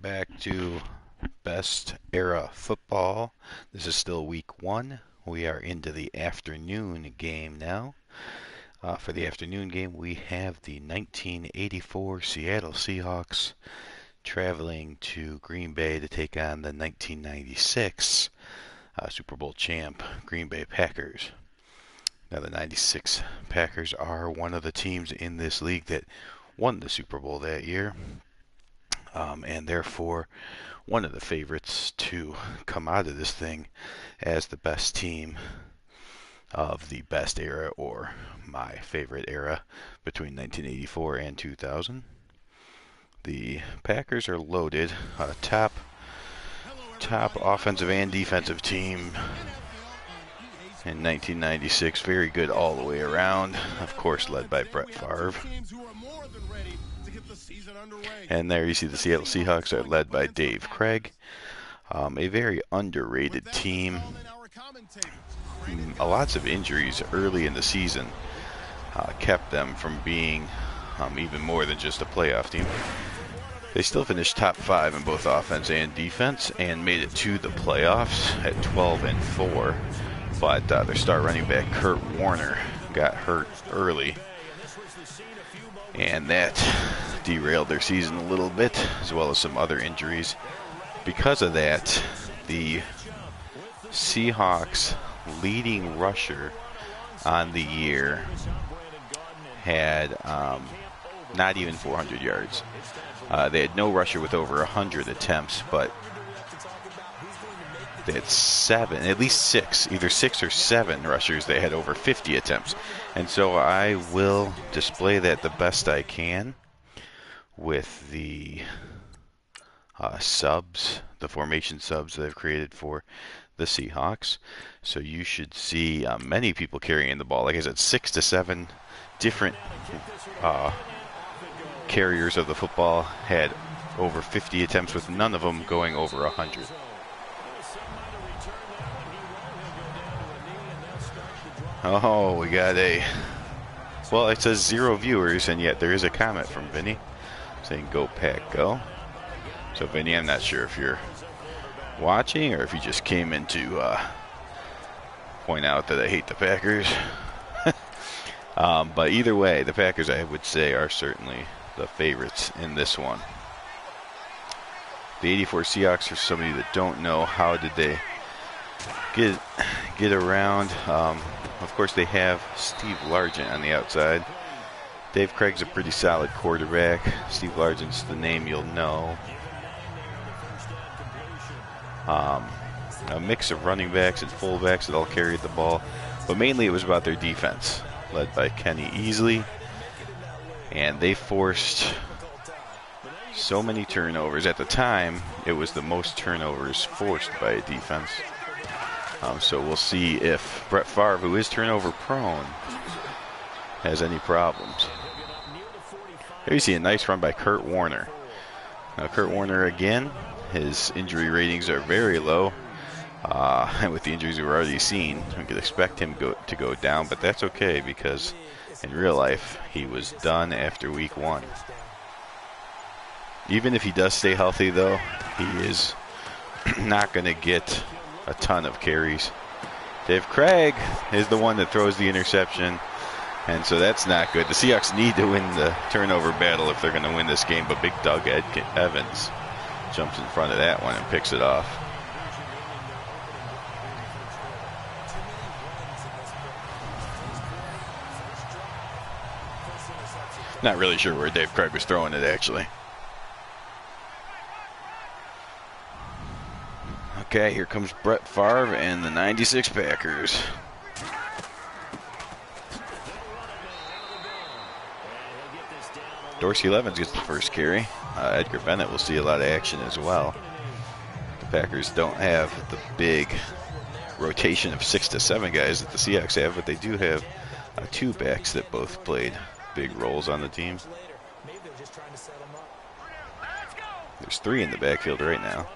Welcome back to Best Era Football. This is still week one. We are into the afternoon game now. For the afternoon game, we have the 1984 Seattle Seahawks traveling to Green Bay to take on the 1996 Super Bowl champ Green Bay Packers. Now, the 96 Packers are one of the teams in this league that won the Super Bowl that year. And therefore one of the favorites to come out of this thing as the best team of the best era, or my favorite era, between 1984 and 2000. The Packers are loaded, top offensive and defensive team in 1996, very good all the way around, of course led by Brett Favre. And there you see the Seattle Seahawks are led by Dave Craig, a very underrated team. Lots of injuries early in the season kept them from being even more than just a playoff team. They still finished top 5 in both offense and defense and made it to the playoffs at 12-4. But their star running back Kurt Warner got hurt early, and that derailed their season a little bit, as well as some other injuries. Because of that, the Seahawks' leading rusher on the year had not even 400 yards. They had no rusher with over 100 attempts, but they had at least six, either 6 or 7 rushers that had over 50 attempts. And so I will display that the best I can with the subs, the formation subs that I've created for the Seahawks. So you should see many people carrying the ball. Like I said, 6 to 7 different carriers of the football had over 50 attempts, with none of them going over 100. Oh, we got well, it says 0 viewers, and yet there is a comment from Vinny saying "Go Pack, go." So Vinny, I'm not sure if you're watching or if you just came in to point out that I hate the Packers. But either way, the Packers, I would say, are certainly the favorites in this one. The 84 Seahawks, for somebody that don't know, how did they get around? Of course, they have Steve Largent on the outside. Dave Craig's a pretty solid quarterback. Steve Largent's the name you'll know. A mix of running backs and fullbacks that all carried the ball, but mainly it was about their defense, led by Kenny Easley. And they forced so many turnovers. At the time, it was the most turnovers forced by a defense. So we'll see if Brett Favre, who is turnover prone, has any problems. There you see a nice run by Kurt Warner. Now Kurt Warner, again, his injury ratings are very low. And with the injuries we've already seen, we could expect him to go down, but that's okay, because in real life, he was done after week 1. Even if he does stay healthy, though, he is not going to get a ton of carries. Dave Craig is the one that throws the interception, and so that's not good. The Seahawks need to win the turnover battle if they're going to win this game, but big Doug Evans jumps in front of that one and picks it off. Not really sure where Dave Craig was throwing it, actually. Okay, here comes Brett Favre and the 96 Packers. Dorsey Levens gets the first carry. Edgar Bennett will see a lot of action as well. The Packers don't have the big rotation of 6 to 7 guys that the Seahawks have, but they do have 2 backs that both played big roles on the team. There's 3 in the backfield right now.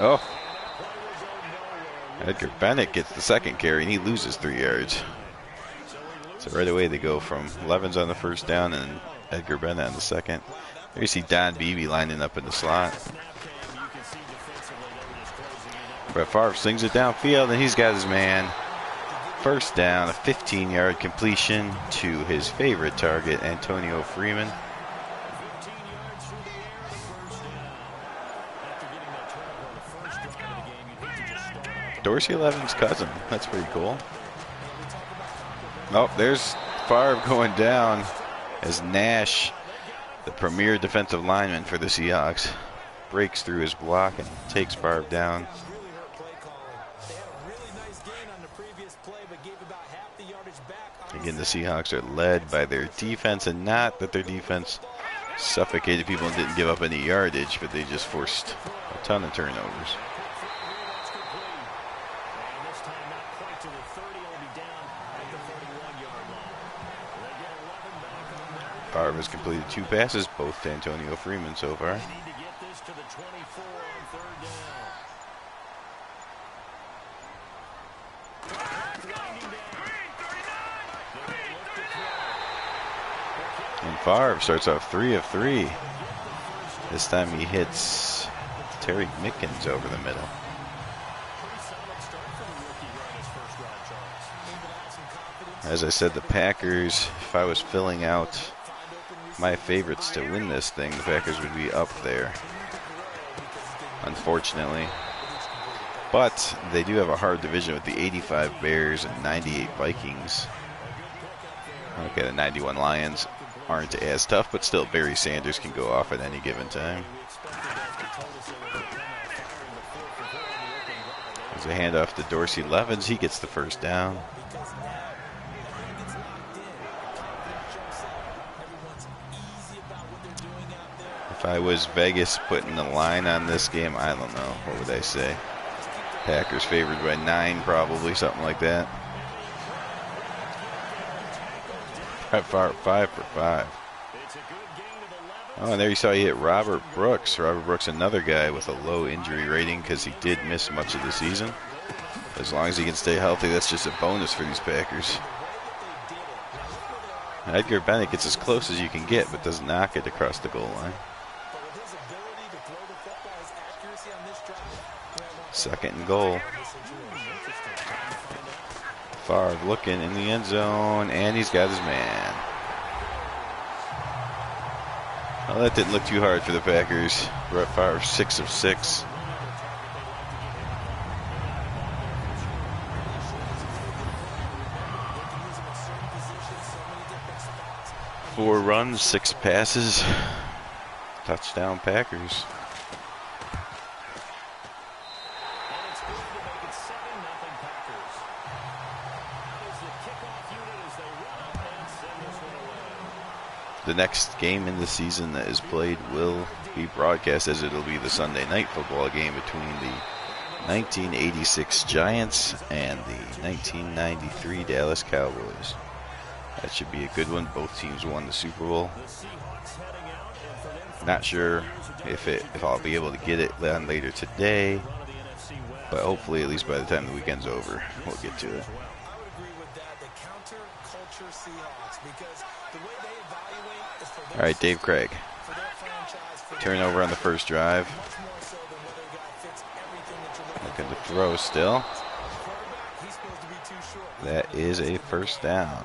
Oh, Edgar Bennett gets the second carry, and he loses 3 yards. So right away they go from Levens on the first down and Edgar Bennett on the second. There you see Don Beebe lining up in the slot. Brett Favre slings it downfield, and he's got his man. First down, a 15-yard completion to his favorite target, Antonio Freeman. Dorsey 11's cousin. That's pretty cool. Oh, there's Favre going down as Nash, the premier defensive lineman for the Seahawks, breaks through his block and takes Favre down. Again, the Seahawks are led by their defense, and not that their defense suffocated people and didn't give up any yardage, but they just forced a ton of turnovers. Favre has completed 2 passes, both to Antonio Freeman so far. And Favre starts off 3 of 3. This time he hits Terry Mickens over the middle. As I said, the Packers, if I was filling out my favorites to win this thing, the Packers would be up there, unfortunately. But they do have a hard division with the 85 Bears and 98 Vikings. Okay, the 91 Lions aren't as tough, but still Barry Sanders can go off at any given time. There's a handoff to Dorsey Levens. He gets the first down. If I was Vegas putting the line on this game, I don't know. What would I say? Packers favored by 9, probably, something like that. 5 for 5. Oh, and there you saw he hit Robert Brooks. Robert Brooks, another guy with a low injury rating because he did miss much of the season. As long as he can stay healthy, that's just a bonus for these Packers. Edgar Bennett gets as close as you can get, but doesn't knock it across the goal line. 2nd and goal. Favre looking in the end zone, and he's got his man. Well, that didn't look too hard for the Packers. Brett Favre 6 of 6. Four runs, 6 passes. Touchdown Packers. The next game in the season that is played will be broadcast, as it'll be the Sunday night football game between the 1986 Giants and the 1993 Dallas Cowboys. That should be a good one. Both teams won the Super Bowl. Not sure if I'll be able to get it on later today, but hopefully at least by the time the weekend's over, we'll get to it. All right, Dave Craig. Turnover on the first drive. Looking to throw still. That is a first down.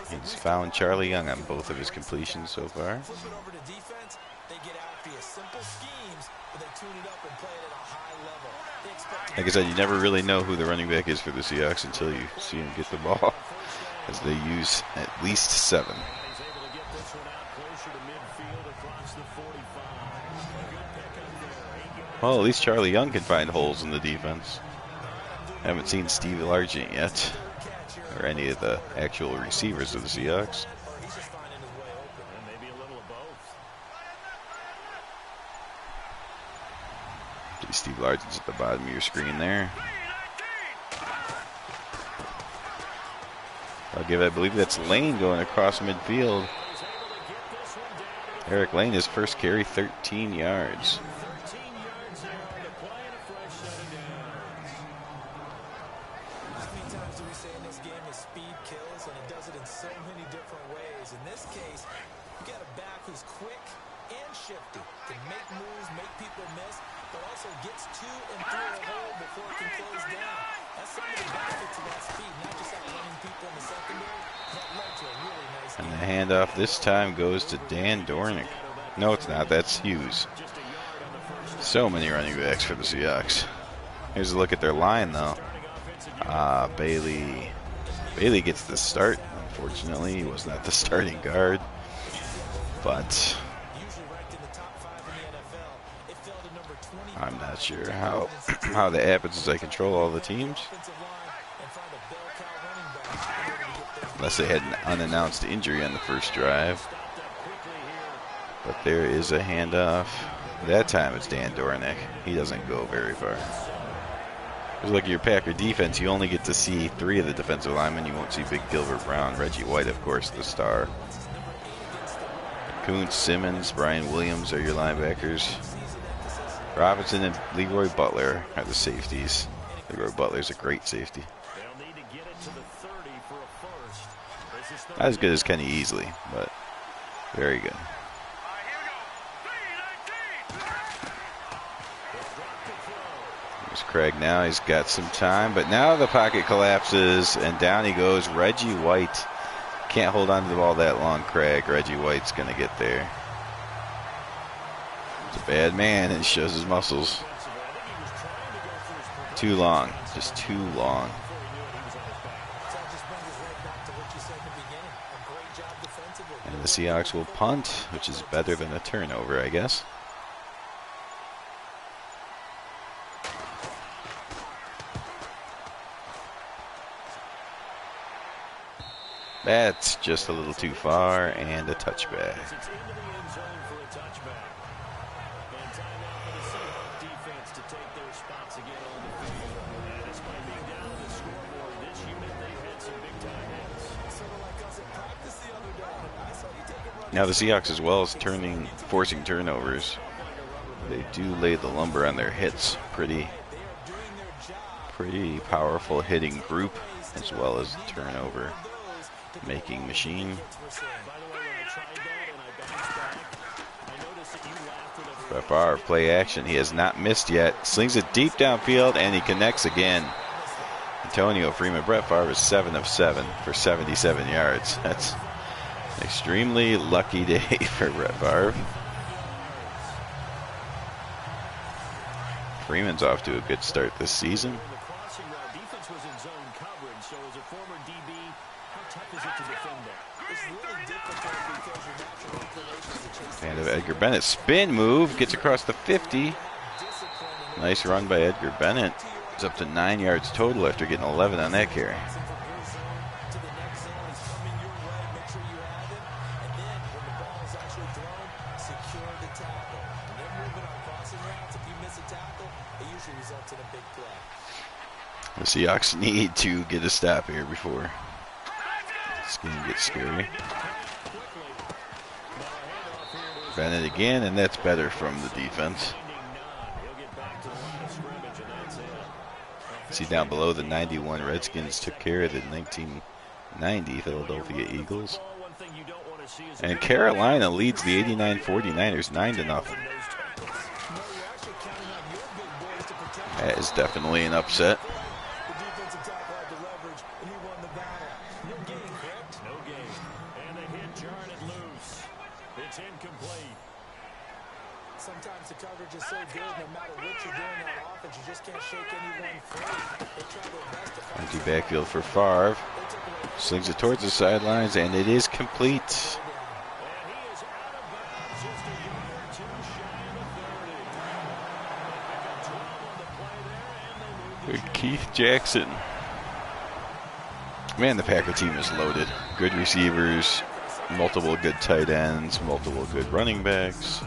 He's found Charlie Young on both of his completions so far. Like I said, you never really know who the running back is for the Seahawks until you see him get the ball, as they use at least 7. Well, at least Charlie Young can find holes in the defense. I haven't seen Steve Largent yet, or any of the actual receivers of the Seahawks. Steve Largent's at the bottom of your screen there. I believe that's Lane going across midfield. Eric Lane, his first carry, 13 yards. How many times do we say in this game that speed kills, and it does it in so many guys. In this case, you got a back who's quick and shifty, can make moves, make people miss, but also gets to and through a hole before it can close down. That's some of the benefits of that speed, not just outrunning people in the secondary. That led to a really nice game. And the handoff this time goes to Dan Dornick. No, it's not. That's Hughes. So many running backs for the Seahawks. Here's a look at their line, though. Bailey gets the start. Unfortunately, he was not the starting guard. But I'm not sure how that happens, as I control all the teams. Unless they had an unannounced injury on the first drive. But there is a handoff. That time it's Dan Dornick. He doesn't go very far. Just like your Packer defense, you only get to see 3 of the defensive linemen. You won't see Big Gilbert Brown. Reggie White, of course, the star. Kuntz, Simmons, Brian Williams are your linebackers. Robinson and Leroy Butler are the safeties. Leroy Butler's a great safety. Not as good as Kenny Easley, but very good. There's Craig now. He's got some time, but now the pocket collapses, and down he goes. Reggie White can't hold on to the ball that long, Craig. Reggie White's going to get there. He's a bad man, and shows his muscles. Too long. Just too long. And the Seahawks will punt, which is better than a turnover, I guess. That's just a little too far, and a touchback. Now the Seahawks, as well as forcing turnovers, they do lay the lumber on their hits. Pretty powerful hitting group, as well as turnover making machine. Brett Favre, play action. He has not missed yet. Slings it deep downfield, and he connects again. Antonio Freeman. Brett Favre is 7 of 7 for 77 yards. That's an extremely lucky day for Brett Favre. Freeman's off to a good start this season. And Edgar Bennett, spin move, gets across the 50. Nice run by Edgar Bennett. It's up to 9 yards total after getting 11 on that carry. The Seahawks need to get a stop here before this game gets scary. Bennett again, and that's better from the defense. See down below, the 91 Redskins took care of the 1990 Philadelphia Eagles. And Carolina leads the 89 49ers 9-0. That is definitely an upset. Sometimes the coverage is so good, no matter what you're doing on offense, you just can't shake anyone free. They try their best to find empty backfield for Favre. Slings it towards the sidelines, and it is complete. Keith Jackson. Man, the Packer team is loaded. Good receivers, multiple good tight ends, multiple good running backs.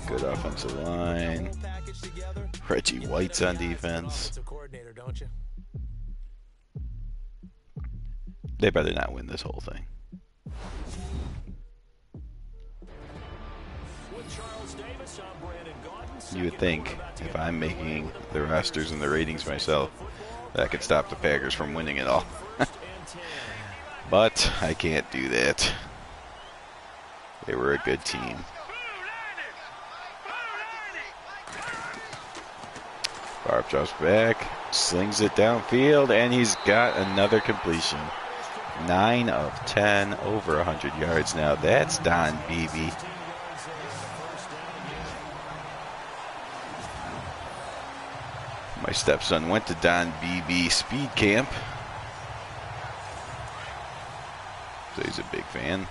Good offensive line. Reggie White's on defense. They better not win this whole thing. You would think, if I'm making the rosters and the ratings myself, that I could stop the Packers from winning it all. But I can't do that. They were a good team. Favre drops back, slings it downfield, and he's got another completion. 9 of 10, over 100 yards now. That's Don Beebe. My stepson went to Don Beebe speed camp, so he's a big fan.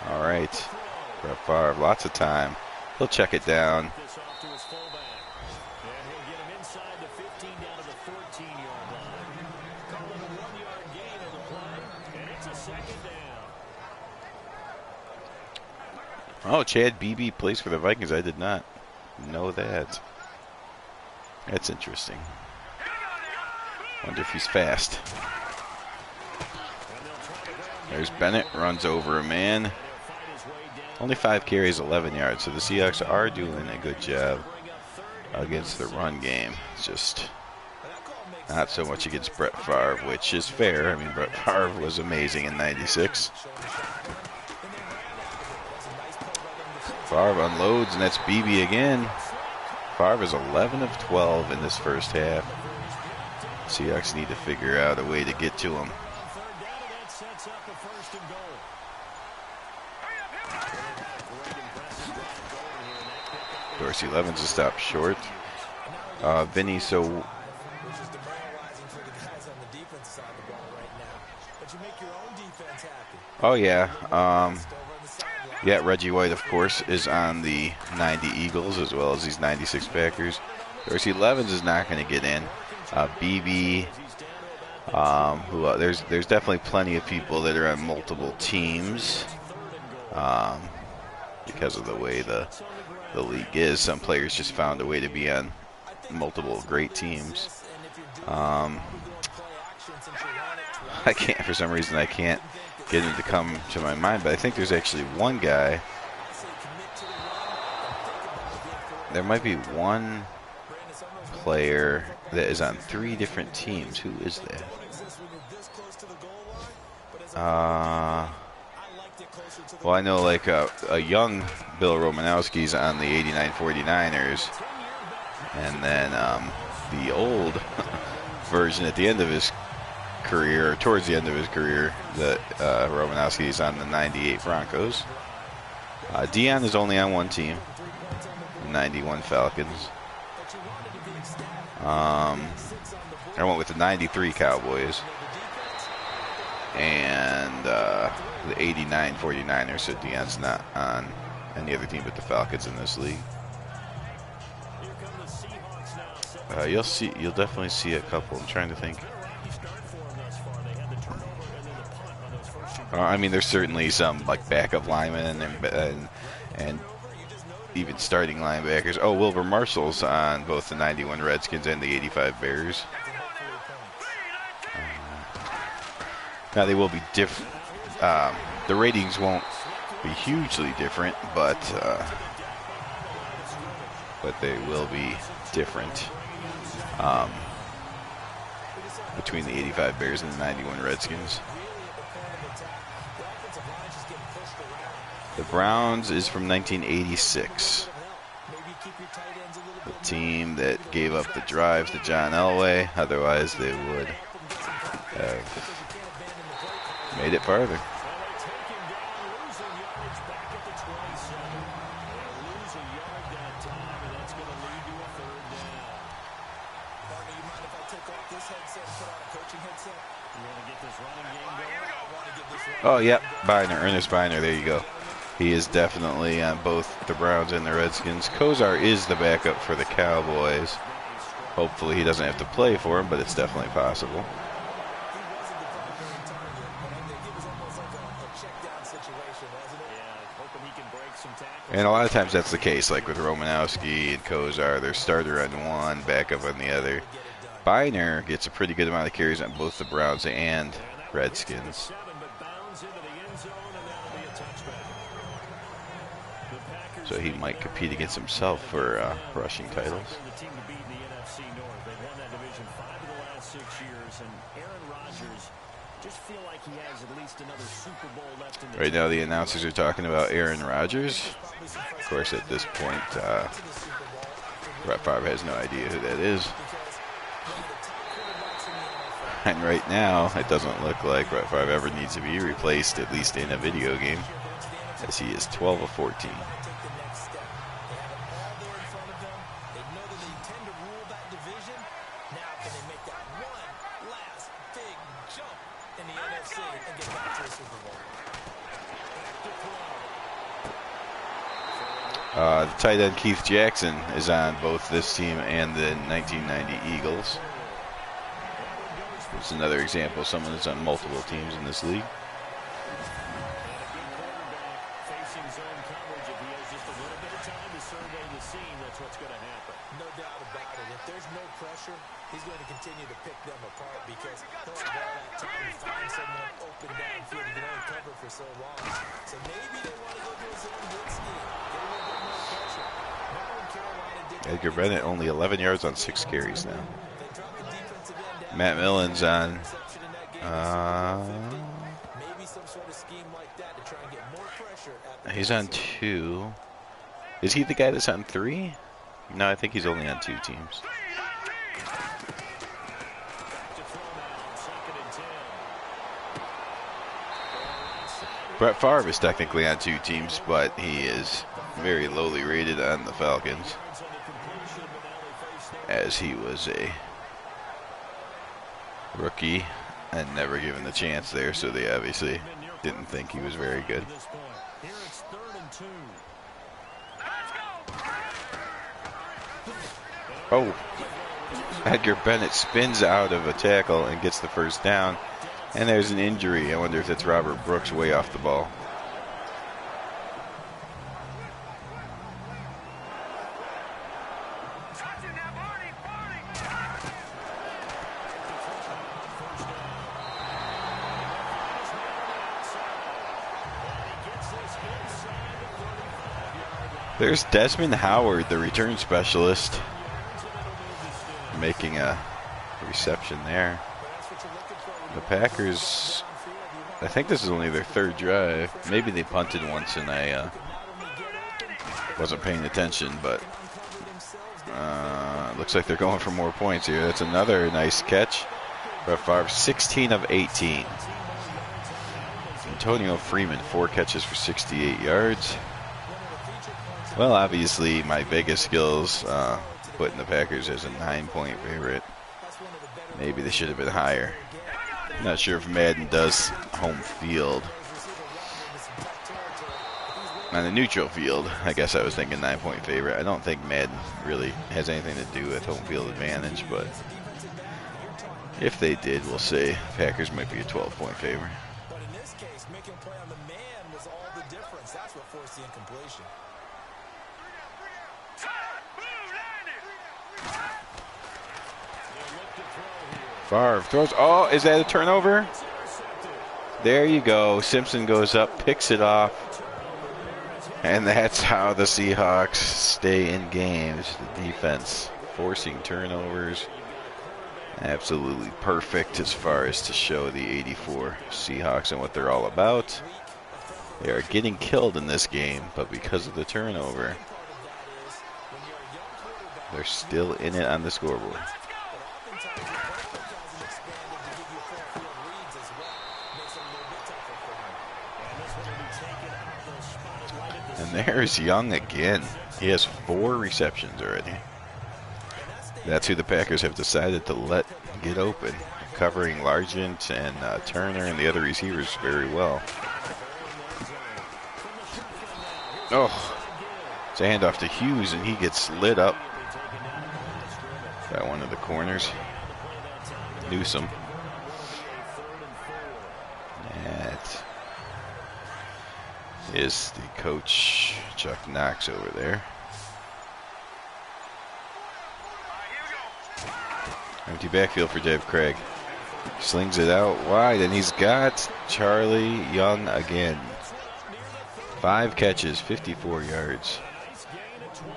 All right, Brett Favre, lots of time. He'll check it down. Oh, Chad Beebe plays for the Vikings. I did not know that. That's interesting. Wonder if he's fast. There's Bennett, runs over a man. Only 5 carries, 11 yards. So the Seahawks are doing a good job against the run game. It's just not so much against Brett Favre, which is fair. I mean, Brett Favre was amazing in '96. Favre unloads, and that's Beebe again. Favre is 11 of 12 in this first half. Seahawks need to figure out a way to get to him. Dorsey Levens is stopped short. Vinny, so... Oh, yeah. Yeah, Reggie White, of course, is on the 90 Eagles as well as these 96 Packers. Dorsey Levens is not going to get in. BB, there's definitely plenty of people that are on multiple teams because of the way the league is. Some players just found a way to be on multiple great teams. I can't, for some reason, I can't get him to come to my mind, but I think there's actually one guy. There might be one player that is on 3 different teams. Who is that? Well, I know like a young Bill Romanowski's on the 89 49ers, and then the old version at the end of his career, or towards the end of his career, that Romanowski's on the 98 Broncos. Dion is only on one team, the 91 Falcons. I went with the 93 Cowboys and the 89 49ers, so Dion's not on any other team but the Falcons in this league. You'll definitely see a couple. I'm trying to think. I mean, there's certainly some like backup linemen and even starting linebackers. Oh, Wilbur Marshall's on both the 91 Redskins and the 85 Bears. Now they will be different. The ratings won't be hugely different, but they will be different between the 85 Bears and the 91 Redskins. The Browns is from 1986. The team that gave up the drive to John Elway. Otherwise, they would have made it farther. Oh, yep, Biner, Ernest Biner, there you go. He is definitely on both the Browns and the Redskins. Kozar is the backup for the Cowboys. Hopefully he doesn't have to play for him, but it's definitely possible. And a lot of times that's the case, like with Romanowski and Kozar, they're starter on one, backup on the other. Biner gets a pretty good amount of carries on both the Browns and Redskins. So he might compete against himself for rushing titles. NFC North. They've won that division 5 of the last 6 years, and Aaron Rodgers just feel like he has at least another Super Bowl left in the Right now, the announcers are talking about Aaron Rodgers. Of course, at this point, Brett Favre has no idea who that is. And right now, it doesn't look like Brett Favre ever needs to be replaced, at least in a video game, as he is 12 of 14. The tight end Keith Jackson is on both this team and the 1990 Eagles. It's another example of someone that's on multiple teams in this league. Facing zone coverage, if he has just a little bit of time to survey the scene, that's what's going to happen. No doubt about it. If there's no pressure, he's going to continue to pick them apart because he'll have all that time to find someone open downfield. He can only cover for so long. So maybe they want to go to a zone hit scheme. Get a little bit more pressure. Remember when Carolina did Edgar Bennett only 11 yards on 6 carries now. Matt Millen's on. He's on 2. Is he the guy that's on 3? No, I think he's only on 2 teams. Brett Favre is technically on 2 teams, but he is very lowly rated on the Falcons, as he was a rookie and never given the chance there, so they obviously didn't think he was very good. Here it's 3rd and 2. Oh, Edgar Bennett spins out of a tackle and gets the first down, and there's an injury. I wonder if it's Robert Brooks way off the ball. There's Desmond Howard, the return specialist, making a reception there. The Packers, I think this is only their 3rd drive. Maybe they punted once and I wasn't paying attention, but looks like they're going for more points here. That's another nice catch. Brett Favre, 16 of 18. Antonio Freeman, 4 catches for 68 yards. Well, obviously, my biggest skills putting the Packers as a 9-point favorite. Maybe they should have been higher. Not sure if Madden does home field. On the neutral field, I guess I was thinking 9-point favorite. I don't think Madden really has anything to do with home field advantage, but if they did, we'll say Packers might be a 12-point favorite. But in this case, making a play on the man was all the difference. That's what forced the incompletion. Favre throws. Oh, is that a turnover? There you go. Simpson goes up, picks it off. And that's how the Seahawks stay in games. The defense forcing turnovers. Absolutely perfect as far as to show the 84 Seahawks and what they're all about. They are getting killed in this game, but because of the turnover, they're still in it on the scoreboard. And there's Young again. He has 4 receptions already. That's who the Packers have decided to let get open, covering Largent and Turner and the other receivers very well. Oh, it's a handoff to Hughes, and he gets lit up by one of the corners. Newsom. That is the coach, Chuck Knox, over there. Empty backfield for Dave Craig. Slings it out wide, and he's got Charlie Young again. 5 catches, 54 yards.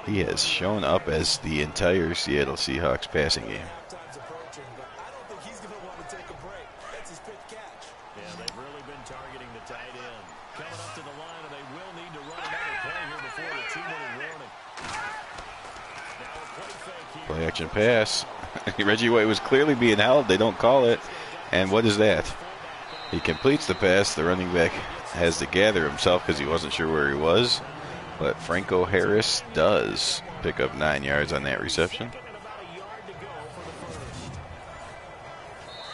He has shown up as the entire Seattle Seahawks passing game. Halftime's approaching, but I don't think he's going to want to take a break. That's his pitch catch. Yeah, they've really been targeting the tight end. Coming up to the line, and they will need to run another play here before the 2-minute warning. Now a play fake here. Play action pass. Reggie White was clearly being held. They don't call it. And what is that? He completes the pass. The running back has to gather himself because he wasn't sure where he was. But Franco Harris does pick up 9 yards on that reception. And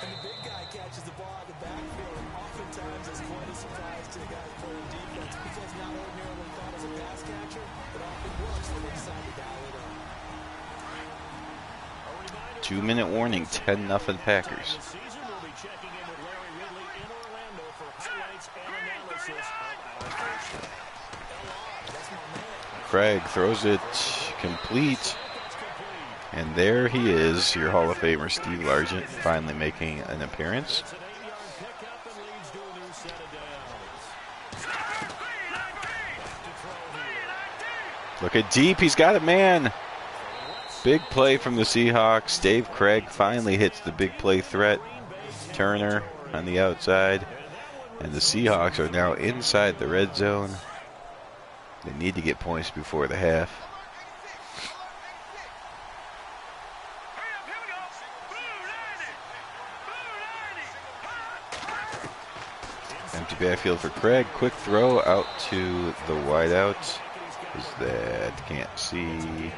the big guy catches the ball out of the backfield. Oftentimes, it's quite a surprise to the guys playing defense because not ordinarily thought as a pass catcher. It often works when they decide to dial it up. 2-minute warning, 10-0 Packers. This season, we'll be checking in with Larry Ridley in Orlando for highlights and analysis of our first. Craig throws it complete. And there he is, your Hall of Famer Steve Largent, finally making an appearance. It's an 8-yard pickup and leads to a new set of downs. Look at deep, he's got a man. Big play from the Seahawks. Dave Craig finally hits the big play threat. Turner on the outside. And the Seahawks are now inside the red zone. They need to get points before the half. Empty backfield for Craig. Quick throw out to the wideout. Is that? Can't see.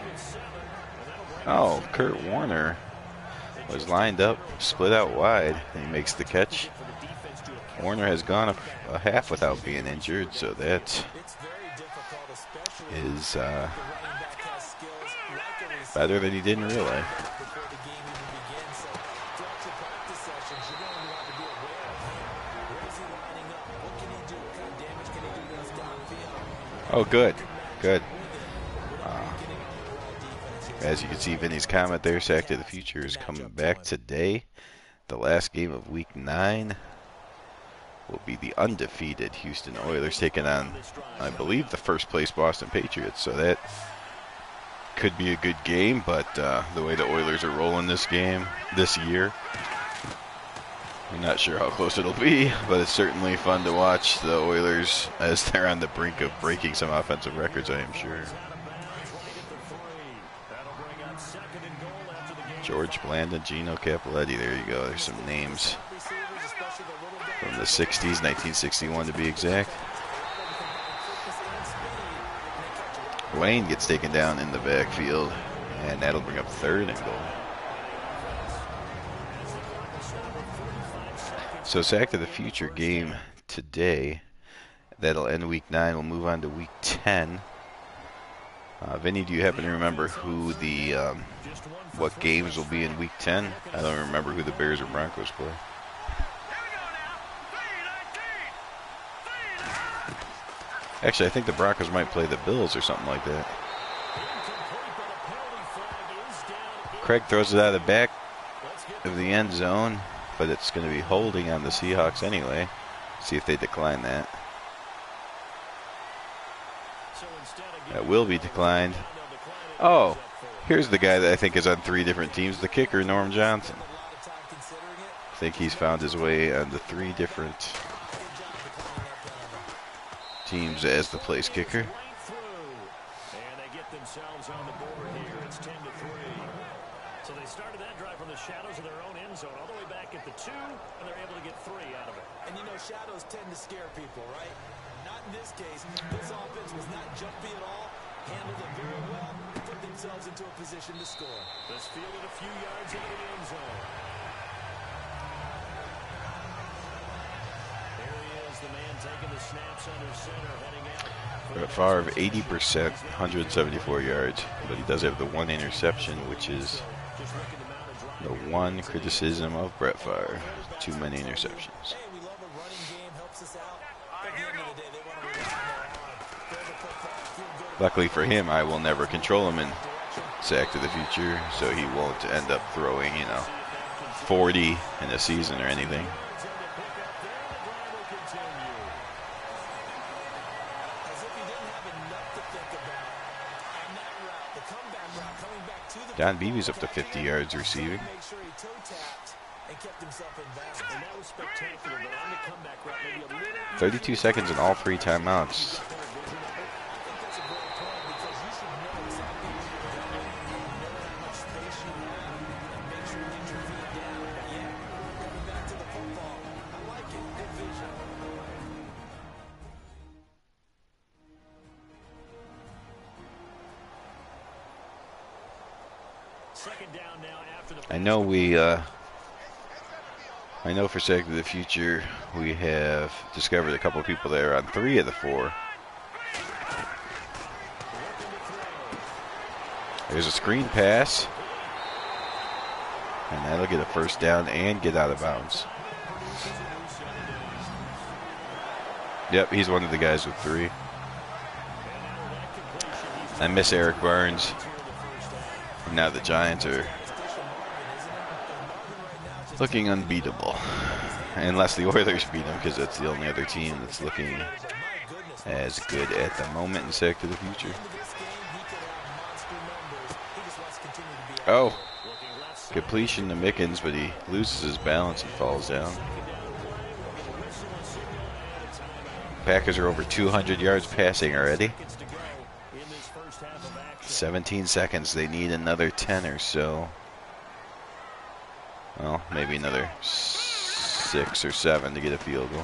Oh, Kurt Warner was lined up, split out wide, and he makes the catch. Warner has gone a half without being injured, so that is better than he didn't realize. Oh, good. Good. As you can see, Vinny's comment there, Sack to the Future is coming back today. The last game of Week 9 will be the undefeated Houston Oilers taking on, I believe, the first place Boston Patriots. So that could be a good game, but the way the Oilers are rolling this year, I'm not sure how close it'll be, but it's certainly fun to watch the Oilers as they're on the brink of breaking some offensive records, I am sure. George Blandon, Gino Capoletti, there you go. There's some names from the 60s, 1961 to be exact. Wayne gets taken down in the backfield, and that'll bring up 3rd and goal. So Sack to the Future game today. That'll end Week 9. We'll move on to Week 10. Vinny, do you happen to remember who the what games will be in Week 10? I don't remember who the Bears or Broncos play. Actually, I think the Broncos might play the Bills or something like that. Craig throws it out of the back of the end zone, but it's going to be holding on the Seahawks anyway. See if they decline that. That will be declined. Oh, here's the guy that I think is on 3 different teams, the kicker, Norm Johnson. I think he's found his way on the 3 different teams as the place kicker. And they get themselves on the board here. It's 10-3. So they started that drive from the shadows of their own end zone all the way back at the 2, and they're able to get 3 out of it. And you know, shadows tend to scare people, right? Not in this case. This offense was not jumpy at all. Handled it very well. Put themselves into a position to score. This fielded a few yards into the end zone. There he is, the man taking the snaps under center, heading out. Brett Favre, 80%, 174 yards, but he does have the 1 interception, which is the one criticism of Brett Favre. Too many interceptions. Hey, we love a running game, helps us out. But at the end of the day, they want to rely on their arm. Throw the football, feel good. Luckily for him, I will never control him in Sack to the Future, so he won't end up throwing, 40 in a season or anything. As if he didn't have enough to think about on that route. Don Beebe's up to 50 yards receiving. Make sure he toe tapped and kept himself in bounds. And that was spectacular, but on the comeback route, maybe a little 32 seconds in all 3 timeouts. I think that's a great point because you should know exactly where you're going. You know how much space you have and make sure you get your feet down. But yeah, coming back to the football, I like it. Good vision. second down now after the I know I know for sake of the future we have discovered a couple of people there on 3 of the 4. There's a screen pass. And that'll get a first down and get out of bounds. Yep, he's one of the guys with 3. I miss Eric Barnes. Now the Giants are looking unbeatable. Unless the Oilers beat them, because that's the only other team that's looking as good at the moment in sake of the future. Oh, completion to Mickens, but he loses his balance and falls down. Packers are over 200 yards passing already. 17 seconds. They need another 10 or so. Well, maybe another 6 or 7 to get a field goal.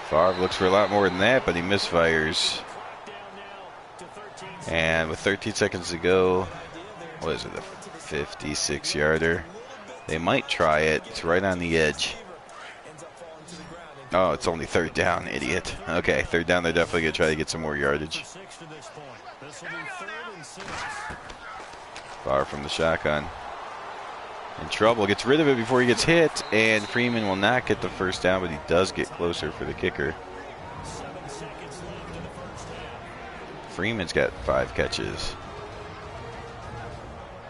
Favre looks for a lot more than that, but he misfires. And with 13 seconds to go, what is it, a 56-yarder? They might try it. It's right on the edge. Oh, it's only 3rd down, idiot. Okay, 3rd down. They're definitely going to try to get some more yardage. Far from the shotgun. In trouble. Gets rid of it before he gets hit. And Freeman will not get the first down, but he does get closer for the kicker. Freeman's got 5 catches.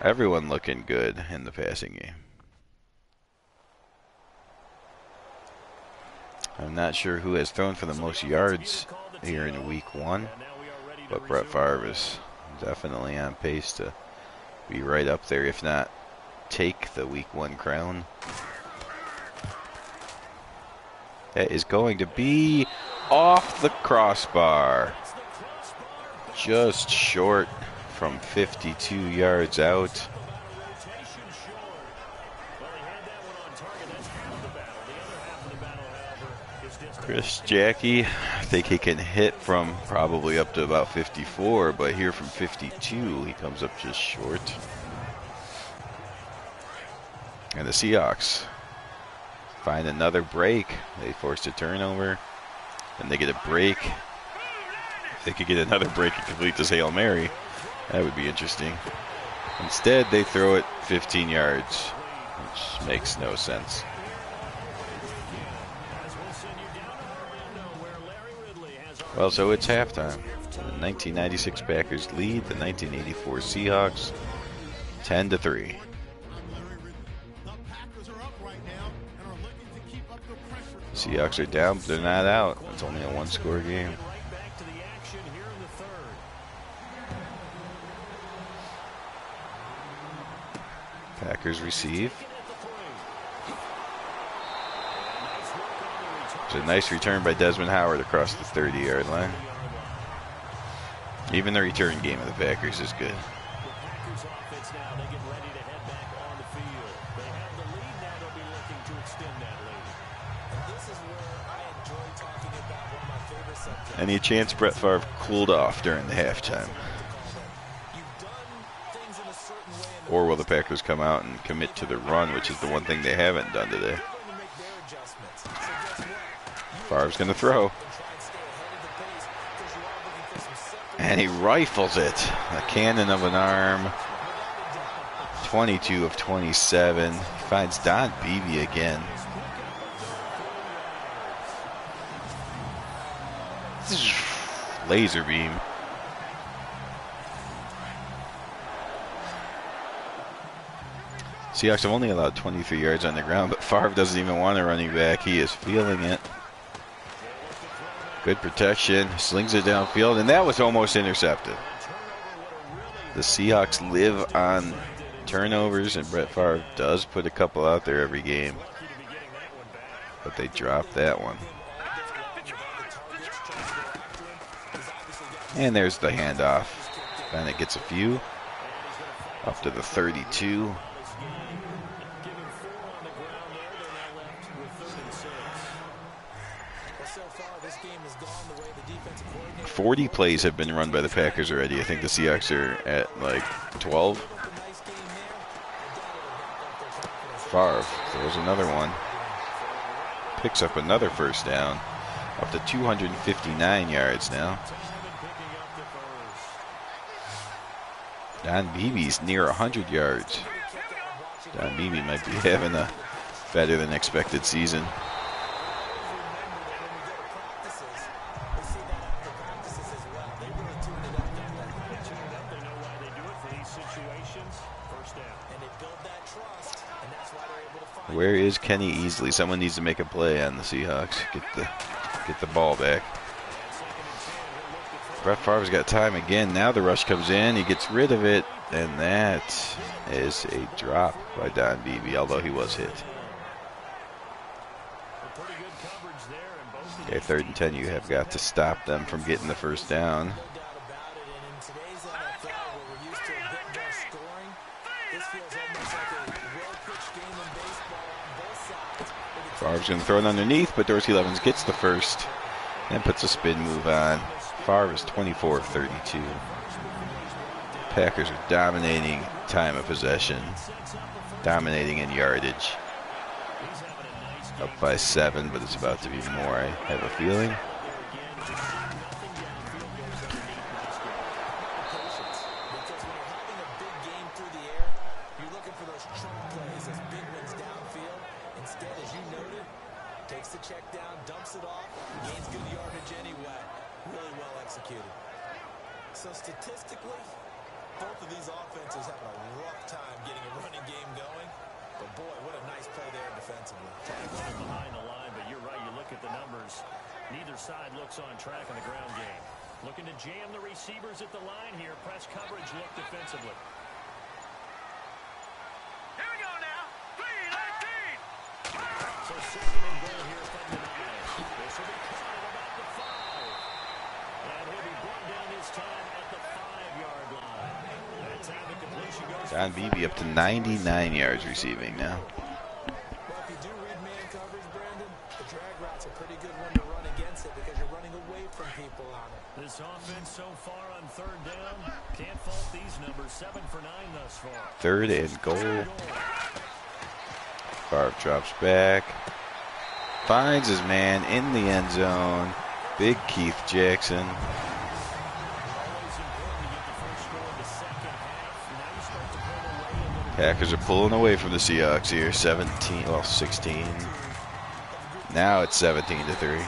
Everyone looking good in the passing game. I'm not sure who has thrown for the most yards here in week 1, but Brett Favre is definitely on pace to be right up there, if not take the week 1 crown. That is going to be off the crossbar. Just short from 52 yards out. Chris Jackie, I think he can hit from probably up to about 54, but here from 52, he comes up just short. And the Seahawks find another break. They forced a turnover, and they get a break. If they could get another break and complete this Hail Mary, that would be interesting. Instead, they throw it 15 yards, which makes no sense. Well, so it's halftime. The 1996 Packers lead the 1984 Seahawks 10-3. Seahawks are down, but they're not out. It's only a 1-score game. Packers receive. It's a nice return by Desmond Howard across the 30-yard line. Even the return game of the Packers is good. Any chance Brett Favre cooled off during the halftime? Or will the Packers come out and commit to the run, which is the one thing they haven't done today? Favre's going to throw. And he rifles it. A cannon of an arm. 22 of 27. He finds Don Beebe again. Laser beam. Seahawks have only allowed 23 yards on the ground, but Favre doesn't even want a running back. He is feeling it. Good protection. Slings it downfield, and that was almost intercepted. The Seahawks live on turnovers, and Brett Favre does put a couple out there every game. But they dropped that one. And there's the handoff. Bennett gets a few. Up to the 32. 40 plays have been run by the Packers already. I think the Seahawks are at like 12. Favre throws another one. Picks up another first down. Up to 259 yards now. Don Beebe's near 100 yards. Don Beebe might be having a better than expected season. Where is Kenny Easley? Someone needs to make a play on the Seahawks. Get the ball back. Brett Favre's got time again. Now the rush comes in. He gets rid of it. And that is a drop by Don Beebe, although he was hit. Okay, 3rd and 10. You have got to stop them from getting the first down. Favre's going to throw it underneath, but Dorsey Levens gets the first and puts a spin move on. Favre is 24 of 32. Packers are dominating time of possession, dominating in yardage. Up by 7, but it's about to be more, I have a feeling. So statistically, both of these offenses having a rough time getting a running game going. But boy, what a nice play there defensively. Behind the line, but you're right. You look at the numbers. Neither side looks on track in the ground game. Looking to jam the receivers at the line here. Press coverage look defensively. Here we go now. 3-19. So 2nd and goal here from the 9. This will be caught at about the 5. And he'll be brought down this time at the 5-yard line. That time the completion goes. Don Beebe up to 99 yards receiving now. Well, if you do read man coverage, Brandon, the drag route's a pretty good one to run against it because you're running away from people on it. This offense so far on 3rd down. Can't fault these numbers. 7 for 9 thus far. 3rd and goal. Favre drops back. Finds his man in the end zone. Big Keith Jackson. Packers are pulling away from the Seahawks here. 16. Now it's 17-3.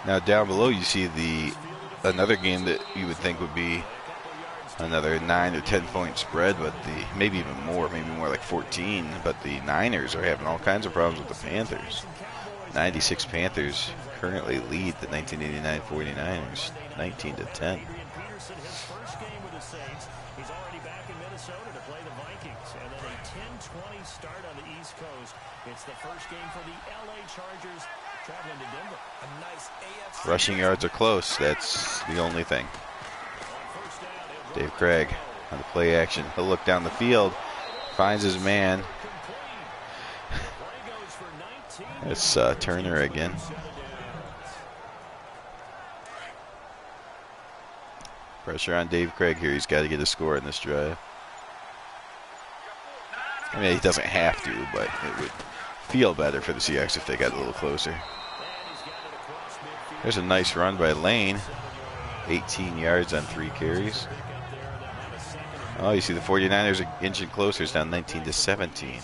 Now down below you see another game that you would think would be another 9 or 10 point spread, but maybe even more, maybe more like 14. But the Niners are having all kinds of problems with the Panthers. 96 Panthers currently lead the 1989 49ers 19-10. He's already back in Minnesota to play the Vikings, and then a 10-20 start on the East Coast. It's the first game for the LA Chargers traveling to Denver. A nice AFC. Rushing yards are close. That's the only thing. Dave Craig on the play action. He'll look down the field, finds his man. It's Turner again. Pressure on Dave Craig here. He's got to get a score in this drive. I mean, he doesn't have to, but it would feel better for the Seahawks if they got a little closer. There's a nice run by Lane. 18 yards on 3 carries. Oh, you see the 49ers are inching closer. It's down 19-17.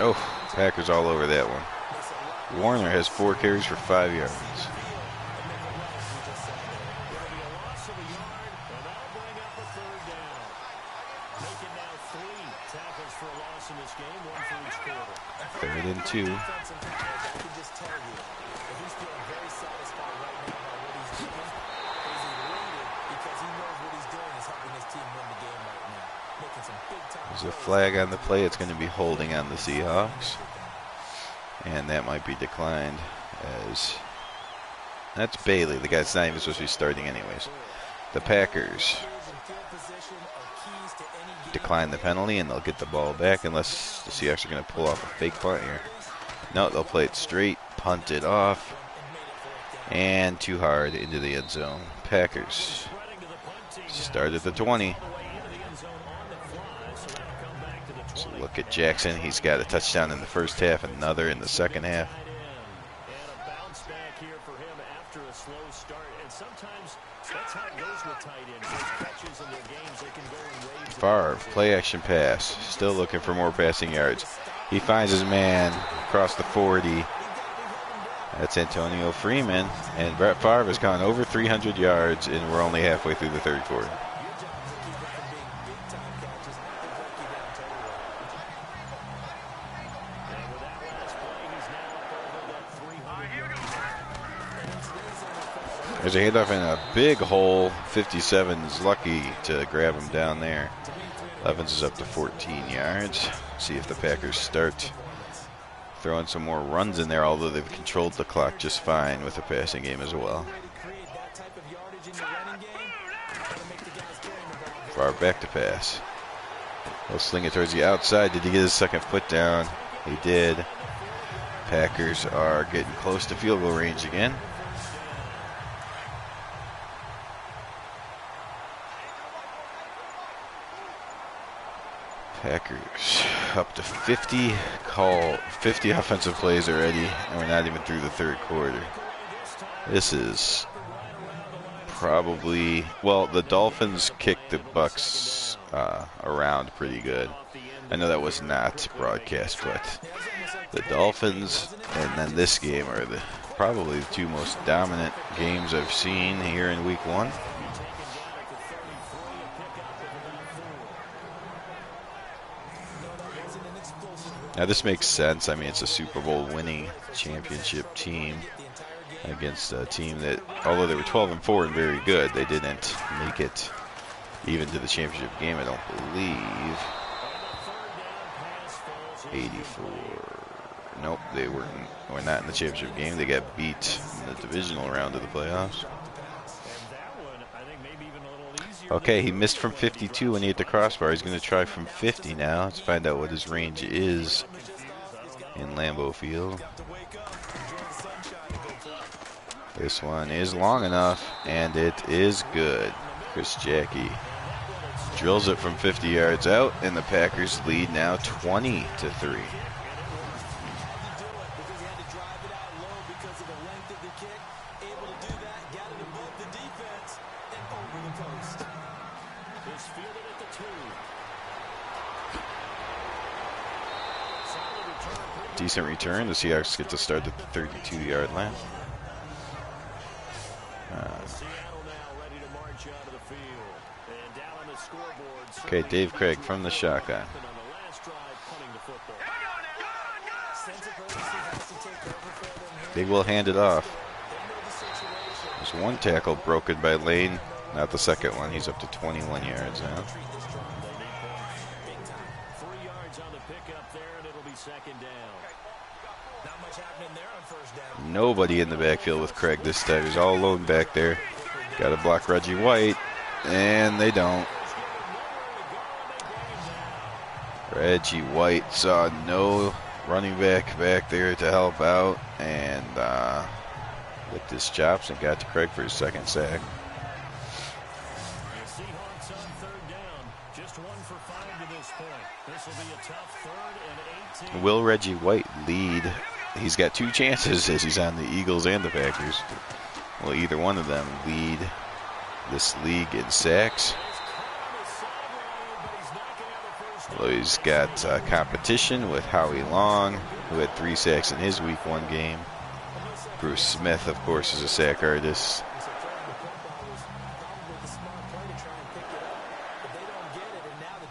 Oh, Packers all over that one. Warner has 4 carries for 5 yards. tackles for a loss in this game, one for each quarter. 3rd and 2. Defensive coach, I can just tell you that he's feeling very satisfied right now by what he's doing. He's elated because he knows what he's doing is helping his team win the game right now. Making some big time There's a plays. flag on the play. It's going to be holding on the Seahawks. And that might be declined as... That's Bailey. The guy's not even supposed to be starting anyways. The Packers decline the penalty, and they'll get the ball back unless the Seahawks are going to pull off a fake punt here. No, they'll play it straight, punt it off, and too hard into the end zone. Packers start at the 20. So look at Jackson. He's got a touchdown in the first half, another in the second half. And a bounce back here for him after a slow start. And sometimes that's how it goes with tight ends. Those catches in their games, they can go in waves. Favre, play action pass. Still looking for more passing yards. He finds his man across the 40. That's Antonio Freeman. And Brett Favre has gone over 300 yards, and we're only halfway through the 3rd quarter. There's a handoff in a big hole. 57 is lucky to grab him down there. Evans is up to 14 yards. See if the Packers start throwing some more runs in there, although they've controlled the clock just fine with the passing game as well. Far back to pass. He'll sling it towards the outside. Did he get his second foot down? He did. Packers are getting close to field goal range again. Packers up to 50 offensive plays already, and we're not even through the 3rd quarter. This is probably, well, the Dolphins kicked the Bucks around pretty good. I know that was not broadcast, but the Dolphins and then this game are probably the 2 most dominant games I've seen here in week 1. Now this makes sense. I mean, it's a Super Bowl winning championship team against a team that, although they were 12-4 and very good, they didn't make it even to the championship game, I don't believe. 84. Nope, they were not in the championship game. They got beat in the divisional round of the playoffs. Okay, he missed from 52 when he hit the crossbar. He's going to try from 50 now. Let's find out what his range is in Lambeau Field. This one is long enough, and it is good. Chris Jackie drills it from 50 yards out, and the Packers lead now 20-3. Decent return. The Seahawks get to start at the 32-yard line. Okay, Dave Craig from the shotgun. They will hand it off. There's one tackle broken by Lane, not the second one. He's up to 21 yards now. 3 yards on the pickup there, and it'll be second down. Not much happening there on first down. Nobody in the backfield with Craig this time. He's all alone back there. Got to block Reggie White, and they don't. Reggie White saw no running back there to help out, and licked his chops and got to Craig for his second sack. The Seahawks on third down, just 1 for 5 to this point. This will be a tough 3rd and 18. Will Reggie White lead? He's got 2 chances as he's on the Eagles and the Packers. Will either one of them lead this league in sacks? Well, he's got competition with Howie Long, who had 3 sacks in his week 1 game. Bruce Smith, of course, is a sack artist.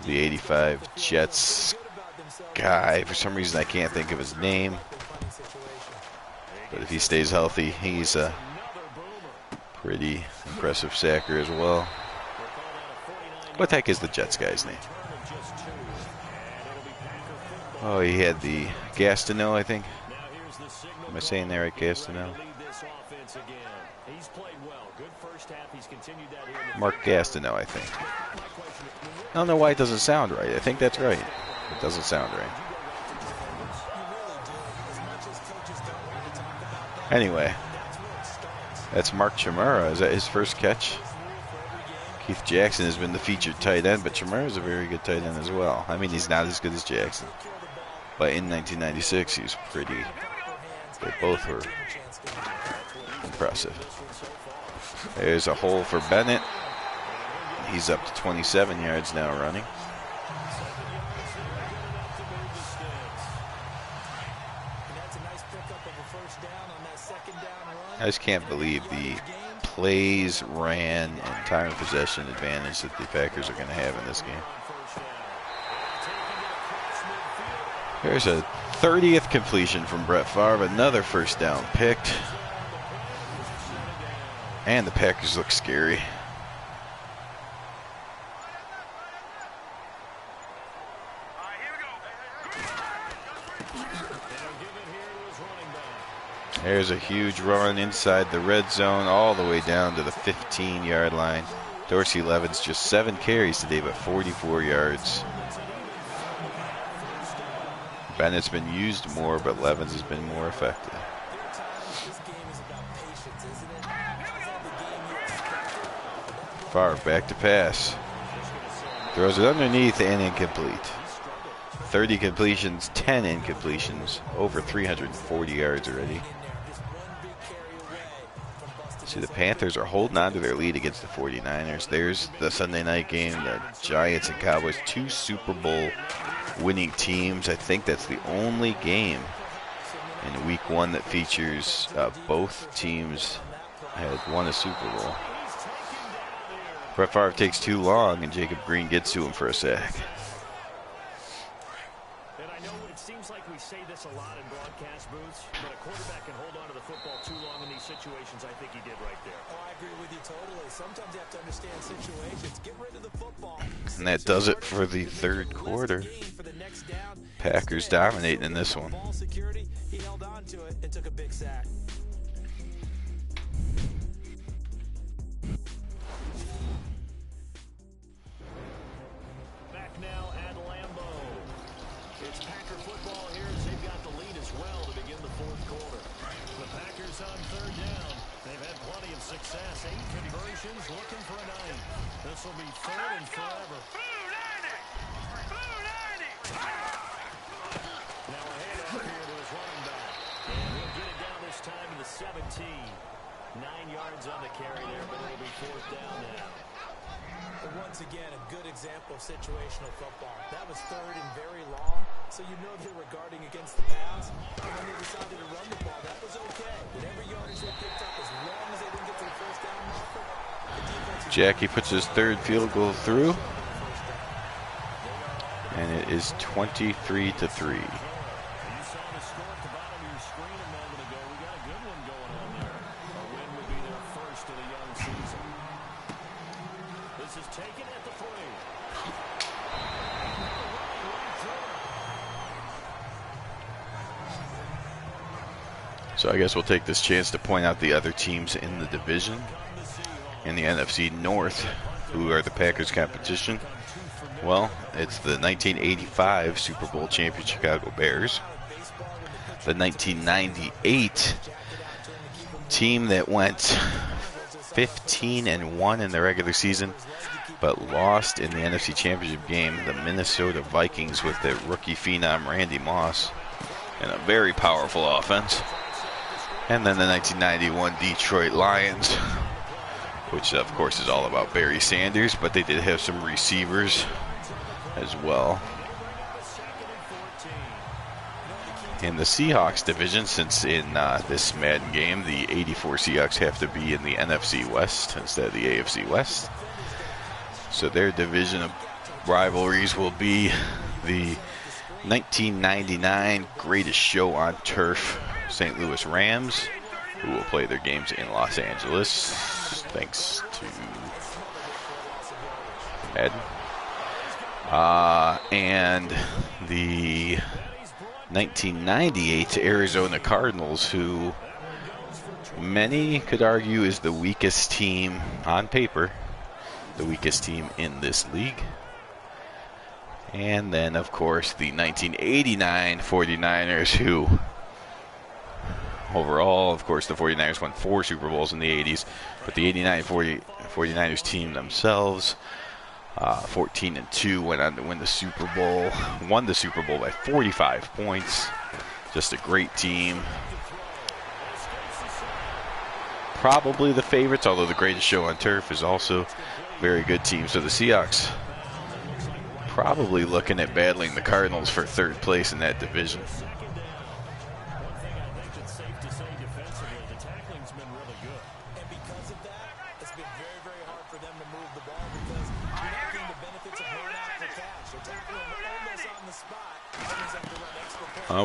the 85 Jets guy. For some reason, I can't think of his name. But if he stays healthy, he's a pretty impressive sacker as well. What the heck is the Jets guy's name? Oh, he had the Gastineau, I think. Am I saying that right, Gastineau? Mark Gastineau, I think. I don't know why it doesn't sound right. I think that's right. It doesn't sound right. Anyway, that's Mark Chimera. Is that his first catch? Keith Jackson has been the featured tight end, but Chimera is a very good tight end as well. I mean, he's not as good as Jackson. But in 1996, he was pretty. They both were impressive. There's a hole for Bennett. He's up to 27 yards now running. I just can't believe the plays, ran, and time of possession advantage that the Packers are going to have in this game. There's a 30th completion from Brett Favre, another first down picked. And the Packers look scary. There's a huge run inside the red zone all the way down to the 15-yard line. Dorsey Levin's just 7 carries today, but 44 yards. Bennett's been used more, but Levins has been more effective. Favre back to pass. Throws it underneath and incomplete. 30 completions, 10 incompletions, over 340 yards already. See, the Panthers are holding on to their lead against the 49ers. There's the Sunday night game, the Giants and Cowboys, 2 Super Bowl winning teams. I think that's the only game in week 1 that features both teams had won a Super Bowl. Brett Favre takes too long, and Jacob Green gets to him for a sack. And I know it seems like we say this a lot in broadcast booths, but a quarterback can hold on to the football too long in these situations. I think he did right there. Oh, I agree with you totally. Sometimes you have to understand situations. Get rid of the football. And that does it for the third quarter. Packers dominating in this one. Ball security, he held on to it and took a big sack. Back now at Lambeau. It's Packer football here as they've got the lead as well to begin the fourth quarter. The Packers on third down. They've had plenty of success. 8 conversions, looking for a 9. This will be third and forever. Now a handoff here to his running back. And he'll get it down this time to the 17. 9 yards on the carry there, but it'll be fourth down now. But once again, a good example of situational football. That was third and very long, so you know they were guarding against the pass. And when they decided to run the ball, that was okay. Whatever yardage they picked up, as long as they didn't get to the first down marker, the defense... Jackie puts his third field goal through. And it is 23-3. You saw the score at the bottom of your screen a moment ago. We got a good one going on there. A win would be their first of the young season. This is taken at the 3. So I guess we'll take this chance to point out the other teams in the division. In the NFC North, who are the Packers' competition. Well, it's the 1985 Super Bowl champion Chicago Bears. The 1998 team that went 15-1 in the regular season, but lost in the NFC Championship game, the Minnesota Vikings with their rookie phenom Randy Moss and a very powerful offense. And then the 1991 Detroit Lions, which of course is all about Barry Sanders, but they did have some receivers as well. In the Seahawks division, since in this Madden game, the 84 Seahawks have to be in the NFC West instead of the AFC West. So their division rivalries will be the 1999 Greatest Show on Turf St. Louis Rams, who will play their games in Los Angeles, thanks to Madden. And the 1998 Arizona Cardinals, who many could argue is the weakest team on paper, the weakest team in this league. And then, of course, the 1989 49ers, who overall, of course, the 49ers won 4 Super Bowls in the 80s, but the 89 49ers team themselves, 14-2, went on to win the Super Bowl, won the Super Bowl by 45 points. Just a great team. Probably the favorites, although the Greatest Show on Turf is also a very good team. So the Seahawks probably looking at battling the Cardinals for 3rd place in that division.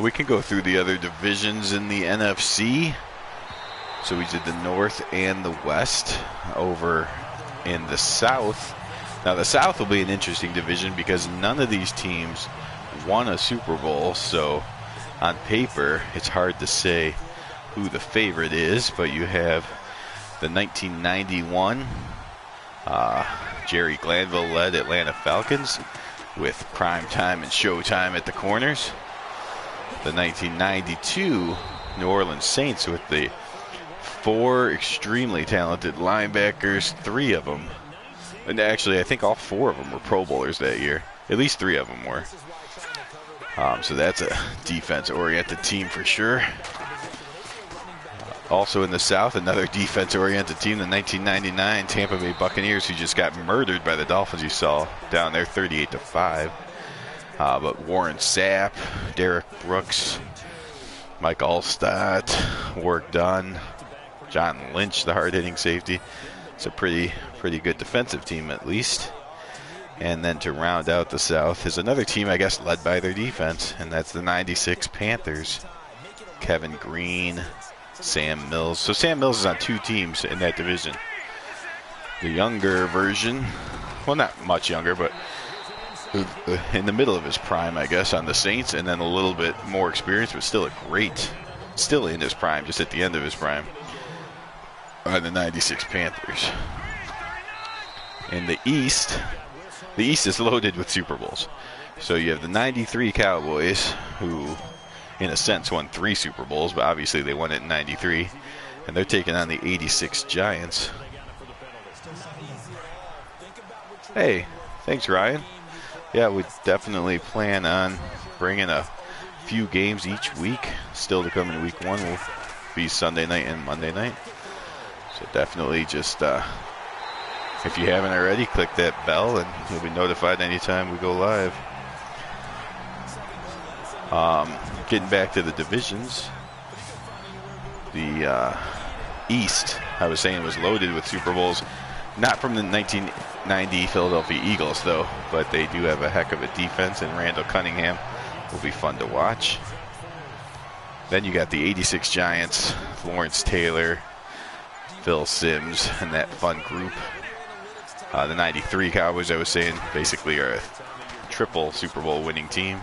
We can go through the other divisions in the NFC. So we did the North and the West. Over in the South. Now the South will be an interesting division because none of these teams won a Super Bowl. So on paper, it's hard to say who the favorite is. But you have the 1991 Jerry Glanville-led Atlanta Falcons with Prime Time and Showtime at the corners. The 1992 New Orleans Saints with the 4 extremely talented linebackers, 3 of them. And actually, I think all 4 of them were Pro Bowlers that year. At least 3 of them were. So that's a defense-oriented team for sure. Also in the South, another defense-oriented team, the 1999 Tampa Bay Buccaneers, who just got murdered by the Dolphins. You saw down there, 38-5. But Warren Sapp, Derek Brooks, Mike Allstott, Warwick Dunn, John Lynch, the hard-hitting safety. It's a pretty good defensive team at least. And then to round out the South is another team, I guess, led by their defense, and that's the 96 Panthers. Kevin Green, Sam Mills. So Sam Mills is on 2 teams in that division. The younger version, well, not much younger, but in the middle of his prime, I guess, on the Saints, and then a little bit more experienced, but still still in his prime, just at the end of his prime, on the 96 Panthers. In the East is loaded with Super Bowls. So you have the 93 Cowboys, who, in a sense, won 3 Super Bowls, but obviously they won it in 93, and they're taking on the 86 Giants. Hey, thanks, Ryan. Yeah, we definitely plan on bringing a few games each week. Still to come in week 1 will be Sunday night and Monday night. So definitely just, if you haven't already, click that bell and you'll be notified anytime we go live. Getting back to the divisions. The East, I was saying, was loaded with Super Bowls. Not from the 1990 Philadelphia Eagles, though, but they do have a heck of a defense, and Randall Cunningham will be fun to watch. Then you got the 86 Giants, Lawrence Taylor, Phil Simms, and that fun group. The 93 Cowboys, I was saying, basically are a triple Super Bowl winning team.